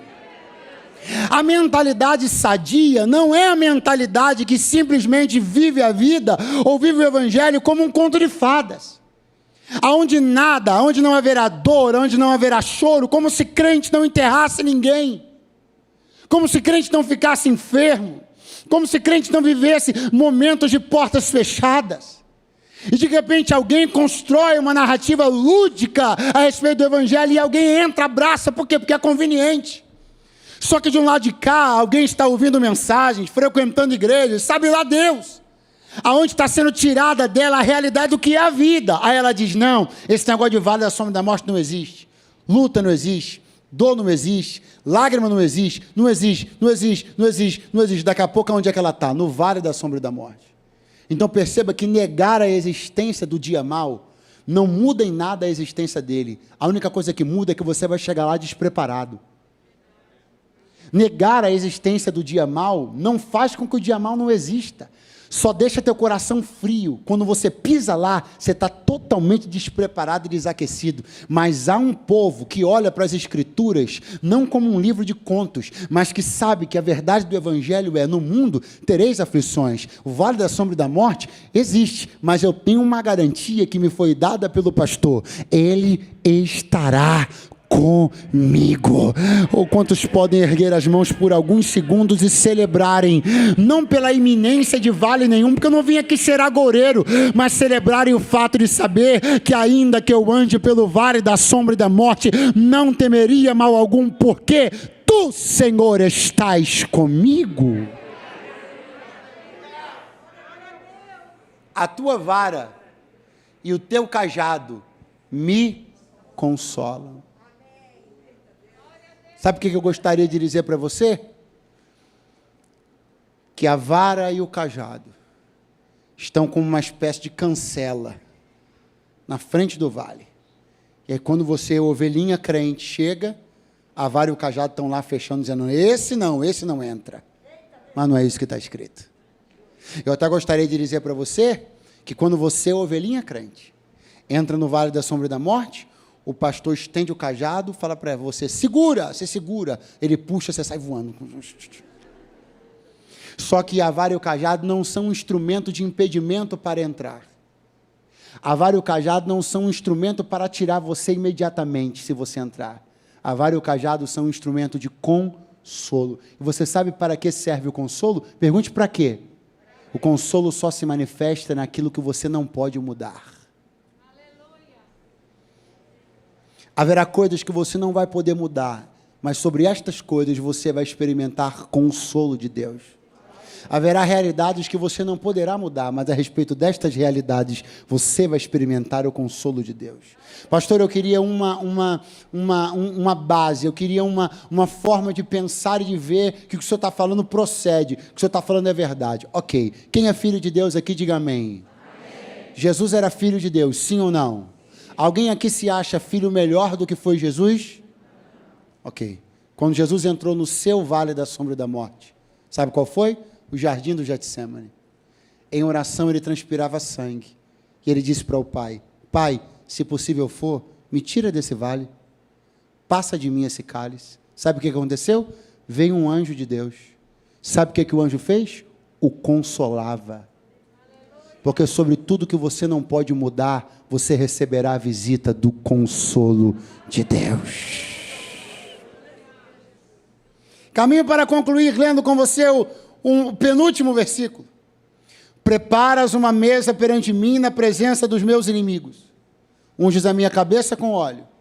A mentalidade sadia não é a mentalidade que simplesmente vive a vida ou vive o evangelho como um conto de fadas. Aonde nada, aonde não haverá dor, aonde não haverá choro, como se crente não enterrasse ninguém, como se crente não ficasse enfermo, como se crente não vivesse momentos de portas fechadas, e de repente alguém constrói uma narrativa lúdica a respeito do evangelho, e alguém entra, abraça, por quê? Porque é conveniente. Só que de um lado de cá, alguém está ouvindo mensagens, frequentando igrejas, sabe lá Deus, aonde está sendo tirada dela a realidade do que é a vida. Aí ela diz, não, esse negócio de vale da sombra da morte não existe, luta não existe, dor não existe, lágrima não existe, não existe, não existe, não existe, não existe. Daqui a pouco, onde é que ela está? No vale da sombra da morte. Então perceba que negar a existência do dia mau não muda em nada a existência dele. A única coisa que muda é que você vai chegar lá despreparado. Negar a existência do dia mau não faz com que o dia mau não exista. Só deixa teu coração frio. Quando você pisa lá, você está totalmente despreparado e desaquecido. Mas há um povo que olha para as Escrituras, não como um livro de contos, mas que sabe que a verdade do Evangelho é, no mundo tereis aflições. O vale da sombra e da morte existe, mas eu tenho uma garantia que me foi dada pelo pastor. Ele estará comigo. Ou quantos podem erguer as mãos por alguns segundos e celebrarem, não pela iminência de vale nenhum, porque eu não vim aqui ser agoureiro, mas celebrarem o fato de saber que ainda que eu ande pelo vale da sombra e da morte, não temeria mal algum, porque tu, Senhor, estás comigo. A tua vara e o teu cajado me consolam. Sabe o que eu gostaria de dizer para você? Que a vara e o cajado estão como uma espécie de cancela na frente do vale. E aí quando você, ovelhinha crente, chega, a vara e o cajado estão lá fechando, dizendo, esse não entra. Mas não é isso que está escrito. Eu até gostaria de dizer para você, que quando você, ovelhinha crente, entra no vale da sombra e da morte, o pastor estende o cajado, fala para você, segura, você segura. Ele puxa, você sai voando. Só que a vara e o cajado não são um instrumento de impedimento para entrar. A vara e o cajado não são um instrumento para tirar você imediatamente, se você entrar. A vara e o cajado são um instrumento de consolo. E você sabe para que serve o consolo? Pergunte para quê? O consolo só se manifesta naquilo que você não pode mudar. Haverá coisas que você não vai poder mudar, mas sobre estas coisas você vai experimentar consolo de Deus. Haverá realidades que você não poderá mudar, mas a respeito destas realidades você vai experimentar o consolo de Deus. Pastor, eu queria uma base, eu queria uma forma de pensar e de ver que o que o senhor está falando procede, que o senhor está falando é verdade. Ok, quem é filho de Deus aqui, diga amém. Amém. Jesus era filho de Deus, sim ou não? Alguém aqui se acha filho melhor do que foi Jesus? Ok. Quando Jesus entrou no seu vale da sombra e da morte, sabe qual foi? O jardim do Getsemane. Em oração ele transpirava sangue. E ele disse para o Pai, Pai, se possível for, me tira desse vale. passa de mim esse cálice. Sabe o que aconteceu? Veio um anjo de Deus. Sabe o que o anjo fez? O consolava. Porque sobre tudo que você não pode mudar, você receberá a visita do consolo de Deus. Caminho para concluir, lendo com você o penúltimo versículo. Preparas uma mesa perante mim na presença dos meus inimigos. Unges a minha cabeça com óleo.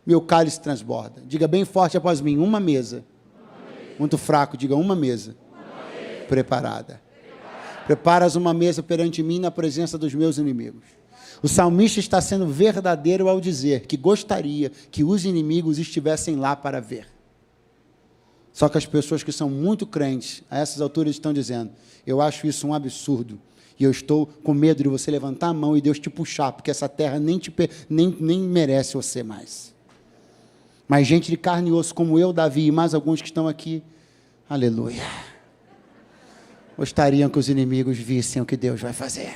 Meu cálice transborda. Diga bem forte após mim, uma mesa. Muito fraco, diga uma mesa. Preparada. Preparas uma mesa perante mim na presença dos meus inimigos. O salmista está sendo verdadeiro ao dizer que gostaria que os inimigos estivessem lá para ver. Só que as pessoas que são muito crentes, a essas alturas estão dizendo, eu acho isso um absurdo, e eu estou com medo de você levantar a mão e Deus te puxar, porque essa terra nem merece você mais. Mas gente de carne e osso como eu, Davi, e mais alguns que estão aqui, aleluia, gostariam que os inimigos vissem o que Deus vai fazer.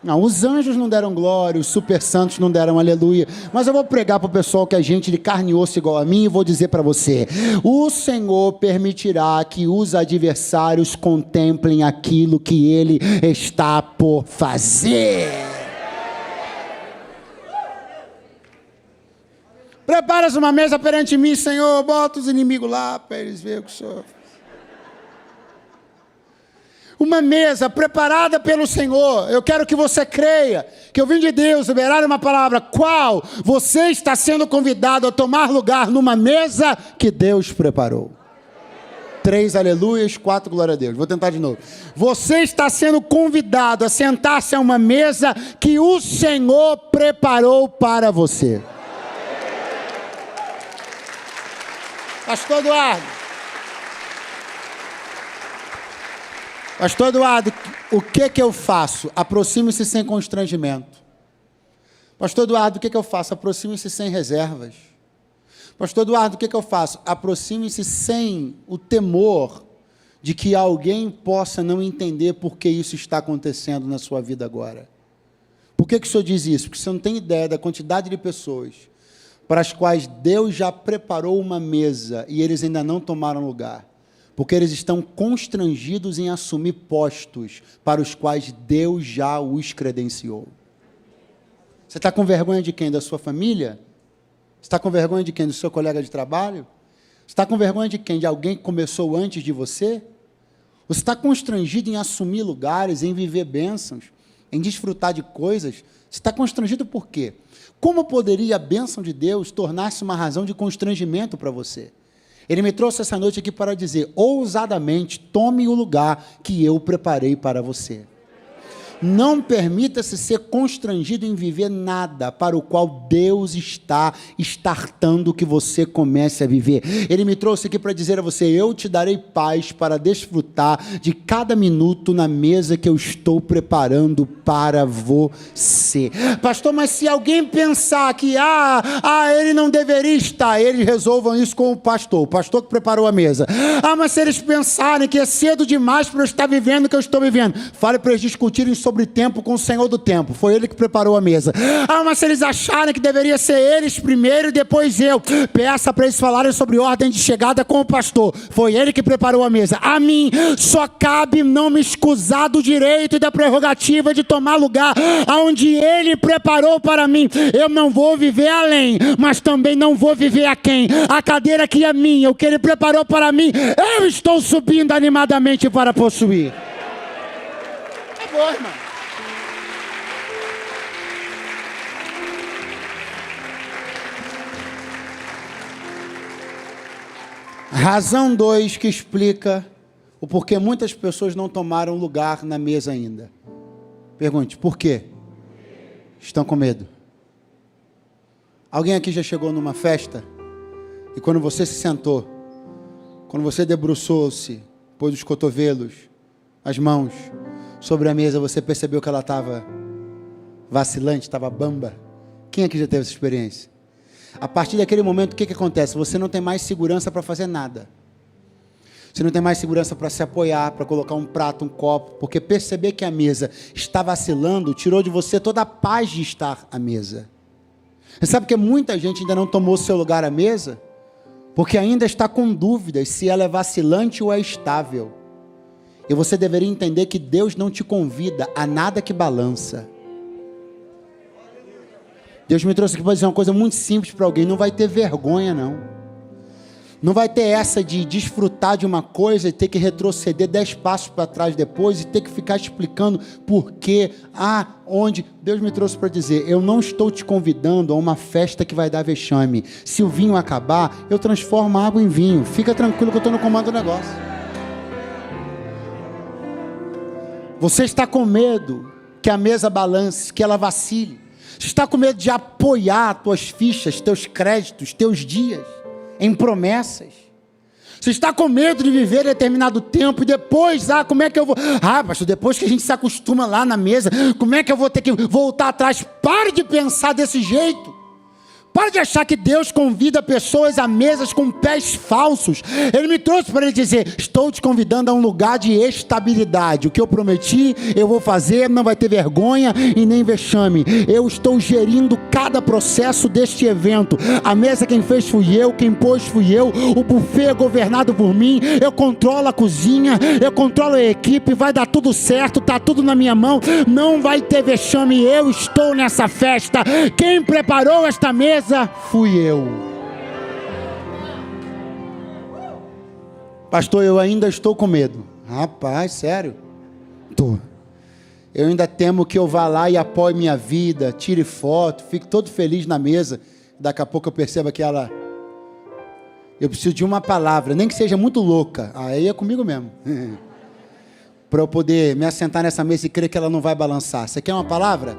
Não, os anjos não deram glória, os super santos não deram aleluia, mas eu vou pregar para o pessoal que é gente de carne e osso igual a mim, e vou dizer para você, o Senhor permitirá que os adversários contemplem aquilo que Ele está por fazer. Preparas uma mesa perante mim, Senhor, bota os inimigos lá, para eles verem o que o Senhor faz. Uma mesa preparada pelo Senhor. Eu quero que você creia que eu vim de Deus liberar uma palavra, qual você está sendo convidado a tomar lugar numa mesa que Deus preparou. 3 aleluias, 4 glória a Deus. Vou tentar de novo. Você está sendo convidado a sentar-se a uma mesa que o Senhor preparou para você. Pastor Eduardo, o que eu faço? Aproxime-se sem constrangimento. Pastor Eduardo, o que eu faço? Aproxime-se sem reservas. Pastor Eduardo, o que eu faço? Aproxime-se sem o temor de que alguém possa não entender por que isso está acontecendo na sua vida agora. Por que o senhor diz isso? Porque você não tem ideia da quantidade de pessoas para as quais Deus já preparou uma mesa e eles ainda não tomaram lugar. Porque eles estão constrangidos em assumir postos para os quais Deus já os credenciou. Você está com vergonha de quem? Da sua família? Você está com vergonha de quem? Do seu colega de trabalho? Você está com vergonha de quem? De alguém que começou antes de você? Você está constrangido em assumir lugares, em viver bênçãos, em desfrutar de coisas? Você está constrangido por quê? Como poderia a bênção de Deus tornar-se uma razão de constrangimento para você? Ele me trouxe essa noite aqui para dizer, ousadamente, tome o lugar que eu preparei para você. Não permita-se ser constrangido em viver nada para o qual Deus está startando que você comece a viver. Ele me trouxe aqui para dizer a você, eu te darei paz para desfrutar de cada minuto na mesa que eu estou preparando para você. Pastor, mas se alguém pensar que, ele não deveria estar, eles resolvam isso com o pastor que preparou a mesa. Mas se eles pensarem que é cedo demais para eu estar vivendo o que eu estou vivendo, fale para eles discutirem sobre tempo com o Senhor do tempo, foi Ele que preparou a mesa. Mas se eles acharem que deveria ser eles primeiro e depois eu, peça para eles falarem sobre ordem de chegada com o pastor, foi Ele que preparou a mesa. A mim só cabe não me escusar do direito e da prerrogativa de tomar lugar onde Ele preparou para mim. Eu não vou viver além, mas também não vou viver aquém. A cadeira que é minha, o que Ele preparou para mim, eu estou subindo animadamente para possuir. Acabou, irmão. Razão 2 que explica o porquê muitas pessoas não tomaram lugar na mesa ainda. Pergunte, por quê? Estão com medo. Alguém aqui já chegou numa festa e quando você se sentou, quando você debruçou-se, pôs os cotovelos, as mãos sobre a mesa, você percebeu que ela estava vacilante, estava bamba? Quem aqui já teve essa experiência? A partir daquele momento, o que acontece? Você não tem mais segurança para fazer nada. Você não tem mais segurança para se apoiar, para colocar um prato, um copo, porque perceber que a mesa está vacilando, tirou de você toda a paz de estar à mesa. Você sabe que muita gente ainda não tomou seu lugar à mesa? Porque ainda está com dúvidas se ela é vacilante ou é estável. E você deveria entender que Deus não te convida a nada que balança. Deus me trouxe aqui para dizer uma coisa muito simples para alguém. Não vai ter vergonha, não. Não vai ter essa de desfrutar de uma coisa e ter que retroceder 10 passos para trás depois e ter que ficar explicando por quê, onde. Deus me trouxe para dizer, eu não estou te convidando a uma festa que vai dar vexame. Se o vinho acabar, eu transformo a água em vinho. Fica tranquilo que eu estou no comando do negócio. Você está com medo que a mesa balance, que ela vacile. Você está com medo de apoiar tuas fichas, teus créditos, teus dias em promessas. Você está com medo de viver determinado tempo e depois, como é que eu vou? Pastor, depois que a gente se acostuma lá na mesa, como é que eu vou ter que voltar atrás? Pare de pensar desse jeito. Pare de achar que Deus convida pessoas a mesas com pés falsos. Ele me trouxe para ele dizer, estou te convidando a um lugar de estabilidade. O que eu prometi, eu vou fazer, não vai ter vergonha e nem vexame. Eu estou gerindo cada processo deste evento. A mesa quem fez fui eu, quem pôs fui eu. O buffet é governado por mim. Eu controlo a cozinha, eu controlo a equipe, vai dar tudo certo, está tudo na minha mão. Não vai ter vexame, eu estou nessa festa. Quem preparou esta mesa fui eu. Pastor, eu ainda estou com medo. Rapaz, sério? Tô. Eu ainda temo que eu vá lá e apoie minha vida, tire foto, fique todo feliz na mesa. Daqui a pouco eu percebo eu preciso de uma palavra, nem que seja muito louca. Aí é comigo mesmo. Para eu poder me assentar nessa mesa e crer que ela não vai balançar. Você quer uma palavra?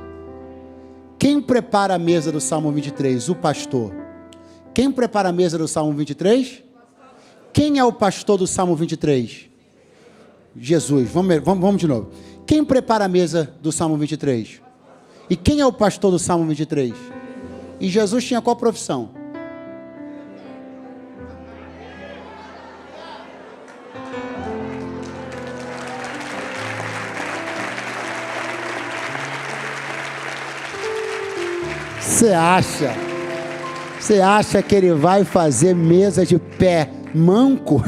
Quem prepara a mesa do Salmo 23? O pastor. Quem prepara a mesa do Salmo 23? Quem é o pastor do Salmo 23? Jesus. Vamos de novo. Quem prepara a mesa do Salmo 23? E quem é o pastor do Salmo 23? E Jesus tinha qual profissão? Você acha que ele vai fazer mesa de pé manco?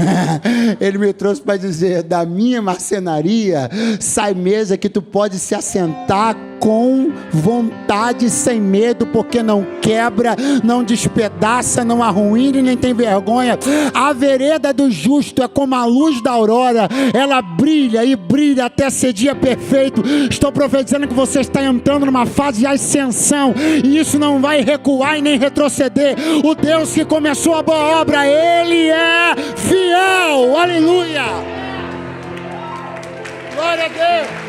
Ele me trouxe para dizer, da minha marcenaria sai mesa que tu pode se assentar com vontade, sem medo, porque não quebra, não despedaça, não arruína e nem tem vergonha. A vereda do justo é como a luz da aurora, ela brilha e brilha até ser dia perfeito. Estou profetizando que você está entrando numa fase de ascensão, e isso não vai recuar e nem retroceder. O Deus que começou a boa obra, Ele é fiel. Aleluia! Glória a Deus!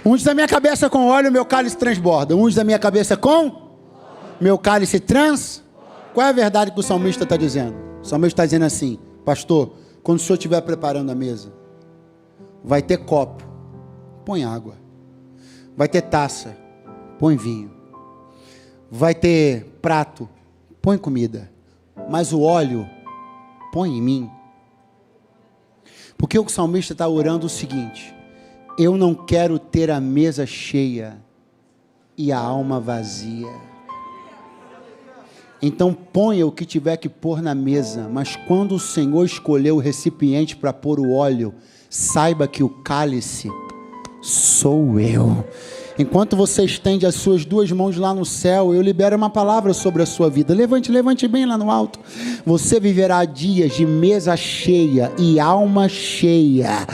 Unge da minha cabeça com óleo, meu cálice transborda. Unge da minha cabeça com meu cálice Qual é a verdade que o salmista está dizendo? O salmista está dizendo assim, pastor, quando o senhor estiver preparando a mesa, vai ter copo, põe água. Vai ter taça, põe vinho. Vai ter prato, põe comida. Mas o óleo, põe em mim. Porque o salmista está orando o seguinte: eu não quero ter a mesa cheia e a alma vazia. Então ponha o que tiver que pôr na mesa, mas quando o Senhor escolheu o recipiente para pôr o óleo, saiba que o cálice sou eu. Enquanto você estende as suas duas mãos lá no céu, eu libero uma palavra sobre a sua vida. Levante bem lá no alto. Você viverá dias de mesa cheia e alma cheia.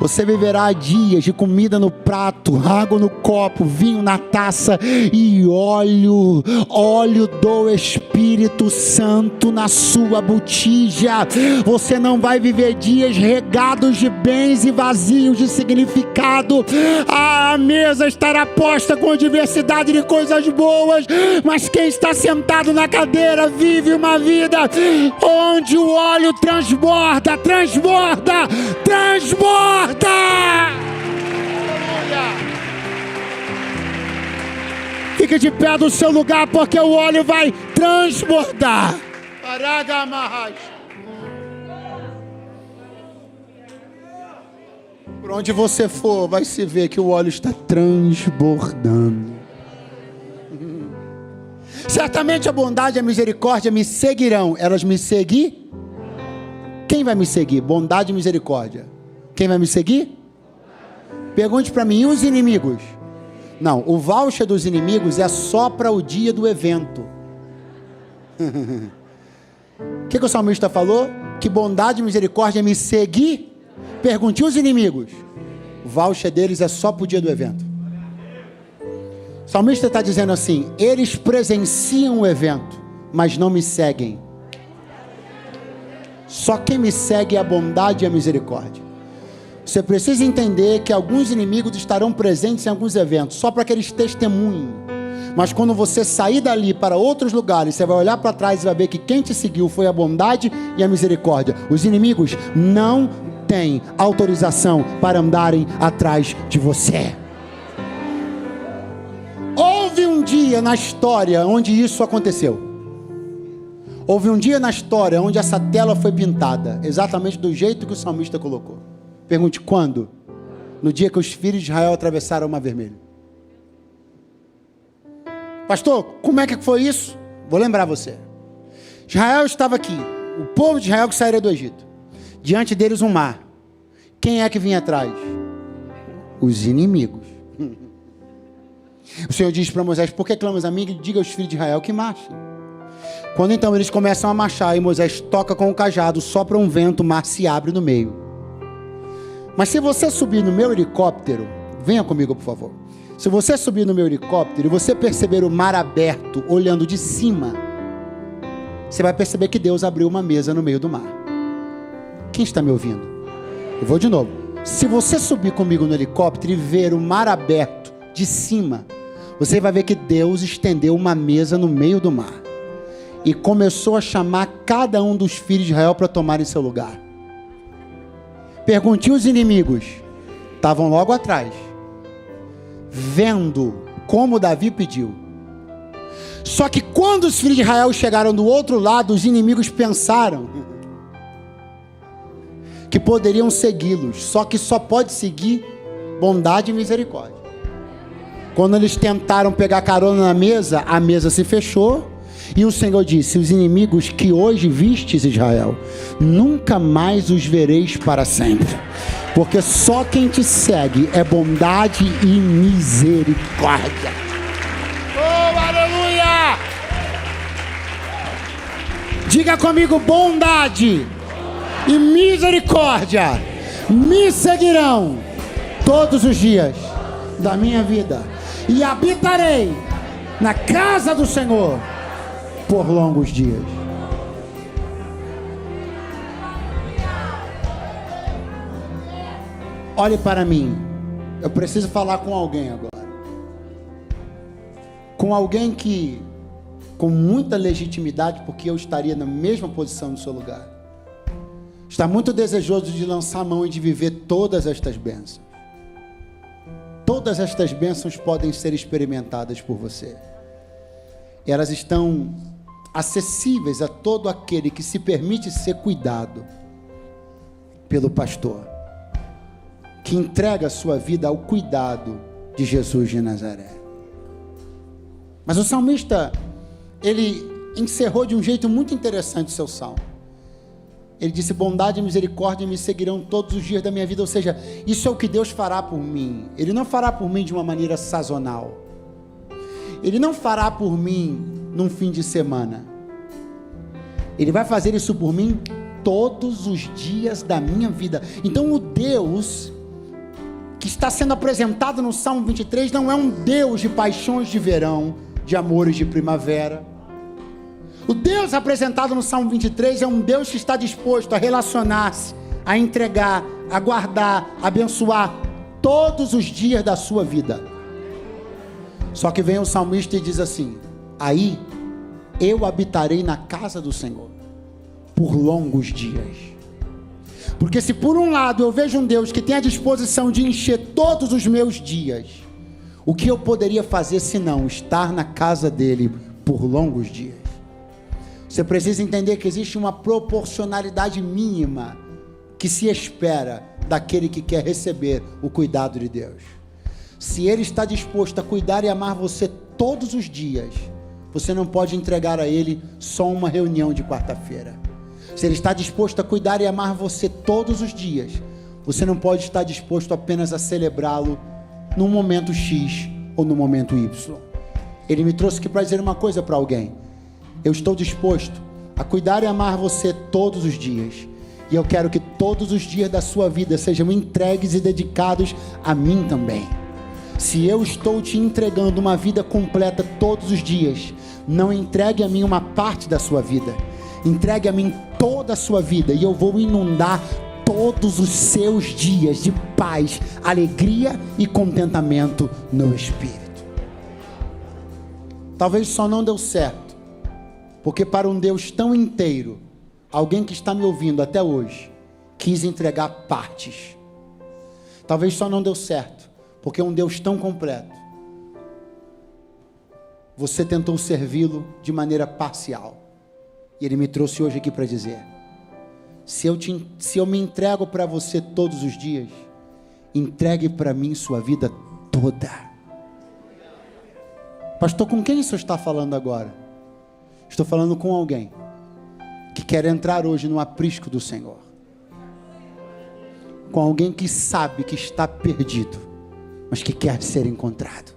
Você viverá dias de comida no prato, água no copo, vinho na taça e óleo do Espírito Santo na sua botija. Você não vai viver dias regados de bens e vazios de significado. A mesa estará posta com diversidade de coisas boas, mas quem está sentado na cadeira vive uma vida onde o óleo transborda. Fique de pé do seu lugar, porque o óleo vai transbordar. Por onde você for, vai se ver que o óleo está transbordando. Certamente a bondade e a misericórdia me seguirão. Elas me seguir? Quem vai me seguir? Bondade e misericórdia. Quem vai me seguir? Pergunte para mim, e os inimigos? Não, o voucher dos inimigos é só para o dia do evento. O que o salmista falou? Que bondade e misericórdia me seguir? Pergunte, os inimigos? O voucher deles é só para o dia do evento. O salmista está dizendo assim, eles presenciam o evento, mas não me seguem. Só quem me segue é a bondade e a misericórdia. Você precisa entender que alguns inimigos estarão presentes em alguns eventos, só para que eles testemunhem. Mas quando você sair dali para outros lugares, você vai olhar para trás e vai ver que quem te seguiu foi a bondade e a misericórdia. Os inimigos não têm autorização para andarem atrás de você. Houve um dia na história onde isso aconteceu. Houve um dia na história onde essa tela foi pintada, exatamente do jeito que o salmista colocou. Pergunte, quando? No dia que os filhos de Israel atravessaram o Mar Vermelho. Pastor, como é que foi isso? Vou lembrar você. Israel estava aqui, o povo de Israel que saíra do Egito. Diante deles um mar. Quem é que vinha atrás? Os inimigos. O Senhor diz para Moisés, por que clamas a mim? Diga aos filhos de Israel que marchem. Quando então eles começam a marchar e Moisés toca com o cajado, sopra um vento, o mar se abre no meio. Mas se você subir no meu helicóptero, venha comigo por favor. Se você subir no meu helicóptero e você perceber o mar aberto, olhando de cima, você vai perceber que Deus abriu uma mesa no meio do mar. Quem está me ouvindo? Eu vou de novo. Se você subir comigo no helicóptero e ver o mar aberto de cima, você vai ver que Deus estendeu uma mesa no meio do mar e começou a chamar cada um dos filhos de Israel para tomarem seu lugar. Pergunte, os inimigos estavam logo atrás, vendo como Davi pediu. Só que quando os filhos de Israel chegaram do outro lado, os inimigos pensaram que poderiam segui-los, só que só pode seguir bondade e misericórdia. Quando eles tentaram pegar carona na mesa, a mesa se fechou e o Senhor disse, os inimigos que hoje vistes, Israel, nunca mais os vereis para sempre, porque só quem te segue é bondade e misericórdia. Oh, aleluia! Diga comigo, bondade e misericórdia me seguirão todos os dias da minha vida e habitarei na casa do Senhor por longos dias. Olhe para mim. Eu preciso falar com alguém agora. Com alguém que, com muita legitimidade, porque eu estaria na mesma posição no seu lugar, está muito desejoso de lançar a mão e de viver todas estas bênçãos. Todas estas bênçãos podem ser experimentadas por você. E elas estão acessíveis a todo aquele que se permite ser cuidado pelo pastor, que entrega a sua vida ao cuidado de Jesus de Nazaré. Mas o salmista, ele encerrou de um jeito muito interessante o seu salmo. Ele disse, bondade e misericórdia me seguirão todos os dias da minha vida. Ou seja, isso é o que Deus fará por mim. Ele não fará por mim de uma maneira sazonal. Ele não fará por mim num fim de semana. Ele vai fazer isso por mim todos os dias da minha vida. Então o Deus que está sendo apresentado no Salmo 23 não é um Deus de paixões de verão, de amores de primavera. O Deus apresentado no Salmo 23 é um Deus que está disposto a relacionar-se, a entregar, a guardar, a abençoar todos os dias da sua vida. Só que vem o salmista e diz assim, aí eu habitarei na casa do Senhor por longos dias. Porque se por um lado eu vejo um Deus que tem a disposição de encher todos os meus dias, o que eu poderia fazer se não estar na casa dele por longos dias? Você precisa entender que existe uma proporcionalidade mínima que se espera daquele que quer receber o cuidado de Deus. Se Ele está disposto a cuidar e amar você todos os dias, você não pode entregar a Ele só uma reunião de quarta-feira. Se Ele está disposto a cuidar e amar você todos os dias, você não pode estar disposto apenas a celebrá-lo no momento X ou no momento Y. Ele me trouxe aqui para dizer uma coisa para alguém: eu estou disposto a cuidar e amar você todos os dias, e eu quero que todos os dias da sua vida sejam entregues e dedicados a mim também. Se eu estou te entregando uma vida completa todos os dias, não entregue a mim uma parte da sua vida, entregue a mim toda a sua vida, e eu vou inundar todos os seus dias de paz, alegria e contentamento no Espírito. Talvez só não deu certo porque para um Deus tão inteiro, alguém que está me ouvindo até hoje quis entregar partes. Talvez só não deu certo porque um Deus tão completo, você tentou servi-lo de maneira parcial. E Ele me trouxe hoje aqui para dizer: se eu me entrego para você todos os dias, entregue para mim sua vida toda. Pastor, com quem o senhor está falando agora? Estou falando com alguém que quer entrar hoje no aprisco do Senhor, com alguém que sabe que está perdido, mas que quer ser encontrado,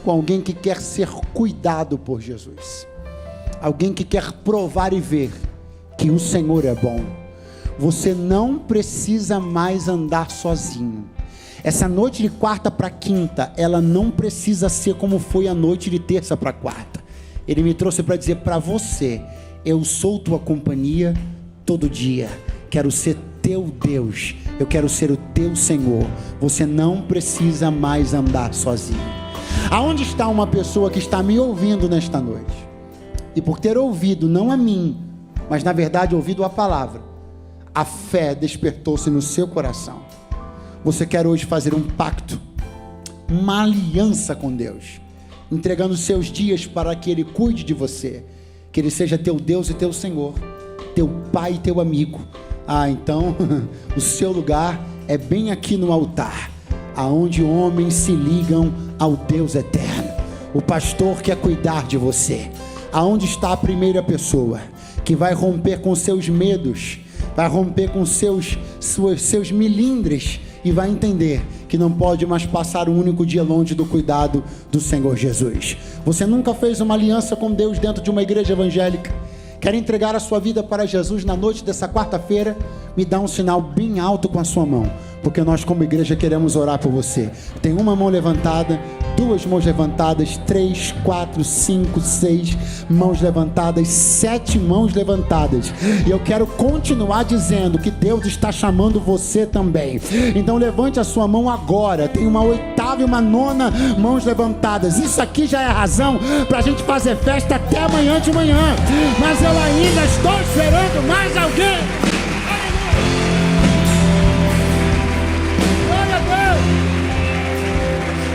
com alguém que quer ser cuidado por Jesus, alguém que quer provar e ver que o Senhor é bom. Você não precisa mais andar sozinho. Essa noite de quarta para quinta, ela não precisa ser como foi a noite de terça para quarta. Ele me trouxe para dizer para você: eu sou tua companhia todo dia, quero ser teu Deus, eu quero ser o teu Senhor. Você não precisa mais andar sozinho. Aonde está uma pessoa que está me ouvindo nesta noite, e por ter ouvido, não a mim, mas na verdade ouvido a palavra, a fé despertou-se no seu coração? Você quer hoje fazer um pacto, uma aliança com Deus, entregando seus dias para que Ele cuide de você, que Ele seja teu Deus e teu Senhor, teu Pai e teu amigo. Então o seu lugar é bem aqui no altar, aonde homens se ligam ao Deus eterno. O pastor quer cuidar de você. Aonde está a primeira pessoa que vai romper com seus medos, vai romper com seus milindres, e vai entender que não pode mais passar um único dia longe do cuidado do Senhor Jesus. Você nunca fez uma aliança com Deus dentro de uma igreja evangélica? Quer entregar a sua vida para Jesus na noite dessa quarta-feira? Me dá um sinal bem alto com a sua mão, porque nós como igreja queremos orar por você. Tem uma mão levantada, duas mãos levantadas, 3, 4, 5, 6 mãos levantadas, 7 mãos levantadas, e eu quero continuar dizendo que Deus está chamando você também. Então levante a sua mão agora. Tem uma 8ª e uma 9ª mãos levantadas. Isso aqui já é razão para a gente fazer festa até amanhã de manhã, mas eu ainda estou esperando mais alguém.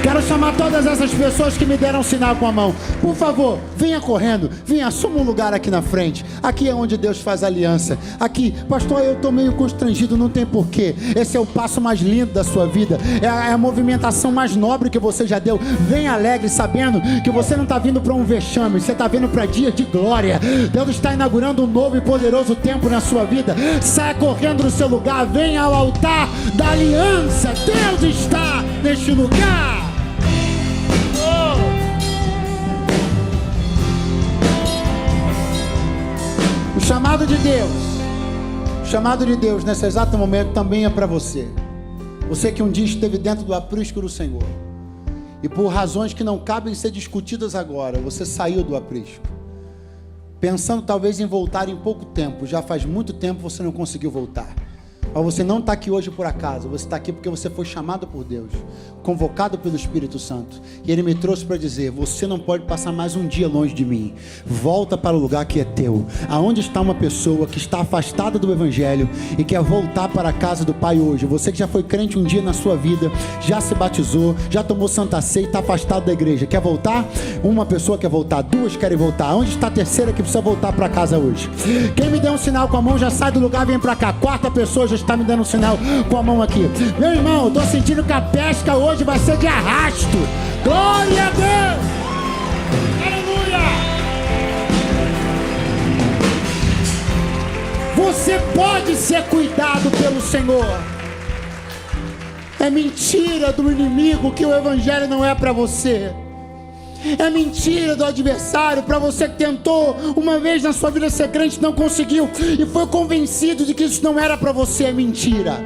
Quero chamar todas essas pessoas que me deram sinal com a mão. Por favor, venha correndo, venha, assuma um lugar aqui na frente. Aqui é onde Deus faz aliança. Aqui, pastor, eu estou meio constrangido, não tem porquê. Esse é o passo mais lindo da sua vida. É a movimentação mais nobre que você já deu. Venha alegre, sabendo que você não está vindo para um vexame, você está vindo para dias de glória. Deus está inaugurando um novo e poderoso tempo na sua vida. Saia correndo do seu lugar, venha ao altar da aliança. Deus está neste lugar. O chamado de Deus nesse exato momento também é para você. Você que um dia esteve dentro do aprisco do Senhor, e por razões que não cabem ser discutidas agora, você saiu do aprisco, pensando talvez em voltar em pouco tempo. Já faz muito tempo você não conseguiu voltar. Mas você não está aqui hoje por acaso. Você está aqui porque você foi chamado por Deus, convocado pelo Espírito Santo. E Ele me trouxe para dizer: você não pode passar mais um dia longe de mim. Volta para o lugar que é teu. Aonde está uma pessoa que está afastada do Evangelho e quer voltar para a casa do Pai hoje? Você que já foi crente um dia na sua vida, já se batizou, já tomou Santa Ceia e está afastado da igreja. Quer voltar? Uma pessoa quer voltar, duas querem voltar. Onde está a terceira que precisa voltar para casa hoje? Quem me deu um sinal com a mão já sai do lugar, vem para cá. Quarta pessoa já está me dando um sinal com a mão aqui. Meu irmão, eu estou sentindo que a pesca hoje vai ser de arrasto. Glória a Deus! Aleluia! Você pode ser cuidado pelo Senhor. É mentira do inimigo que o Evangelho não é para você. É mentira do adversário para você que tentou uma vez na sua vida ser crente, não conseguiu e foi convencido de que isso não era para você. É mentira.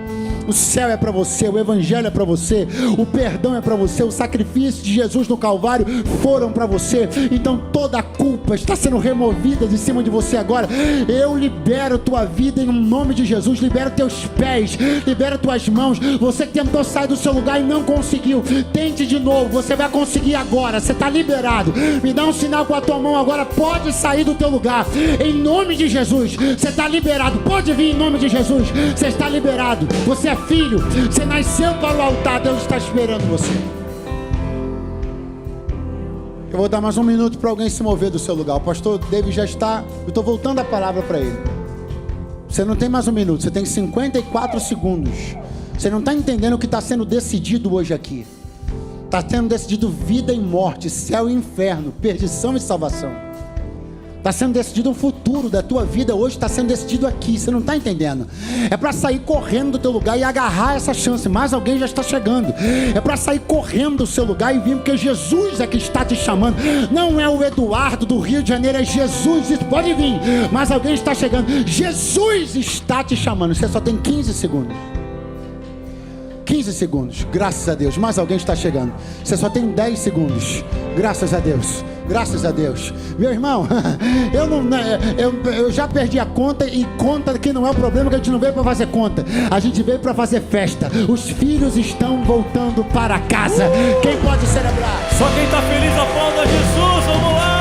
O céu é para você, o Evangelho é para você, o perdão é para você, o sacrifício de Jesus no Calvário foram para você. Então toda a culpa está sendo removida de cima de você agora. Eu libero tua vida em nome de Jesus. Libero teus pés, libero tuas mãos. Você que tentou sair do seu lugar e não conseguiu, tente de novo, você vai conseguir agora. Você está liberado. Me dá um sinal com a tua mão agora. Pode sair do teu lugar em nome de Jesus. Você está liberado. Pode vir em nome de Jesus. Você está liberado. Você é filho, você nasceu para o altar. Deus está esperando você. Eu vou dar mais um minuto para alguém se mover do seu lugar. O pastor David já está. Eu estou voltando a palavra para ele. Você não tem mais um minuto, você tem 54 segundos. Você não está entendendo o que está sendo decidido hoje aqui. Está sendo decidido vida e morte, céu e inferno, perdição e salvação. Está sendo decidido o futuro da tua vida hoje, está sendo decidido aqui. Você não está entendendo? É para sair correndo do teu lugar e agarrar essa chance. Mais alguém já está chegando. É para sair correndo do seu lugar e vir, porque Jesus é que está te chamando. Não é o Eduardo do Rio de Janeiro, é Jesus. Pode vir, mas alguém está chegando. Jesus está te chamando. Você só tem 15 segundos. 15 segundos, graças a Deus. Mais alguém está chegando. Você só tem 10 segundos. Graças a Deus. Graças a Deus. Meu irmão, eu já perdi a conta. E conta que não é o problema, que a gente não veio para fazer conta. A gente veio para fazer festa. Os filhos estão voltando para casa. Quem pode celebrar? Só quem está feliz aplauda Jesus. Vamos lá.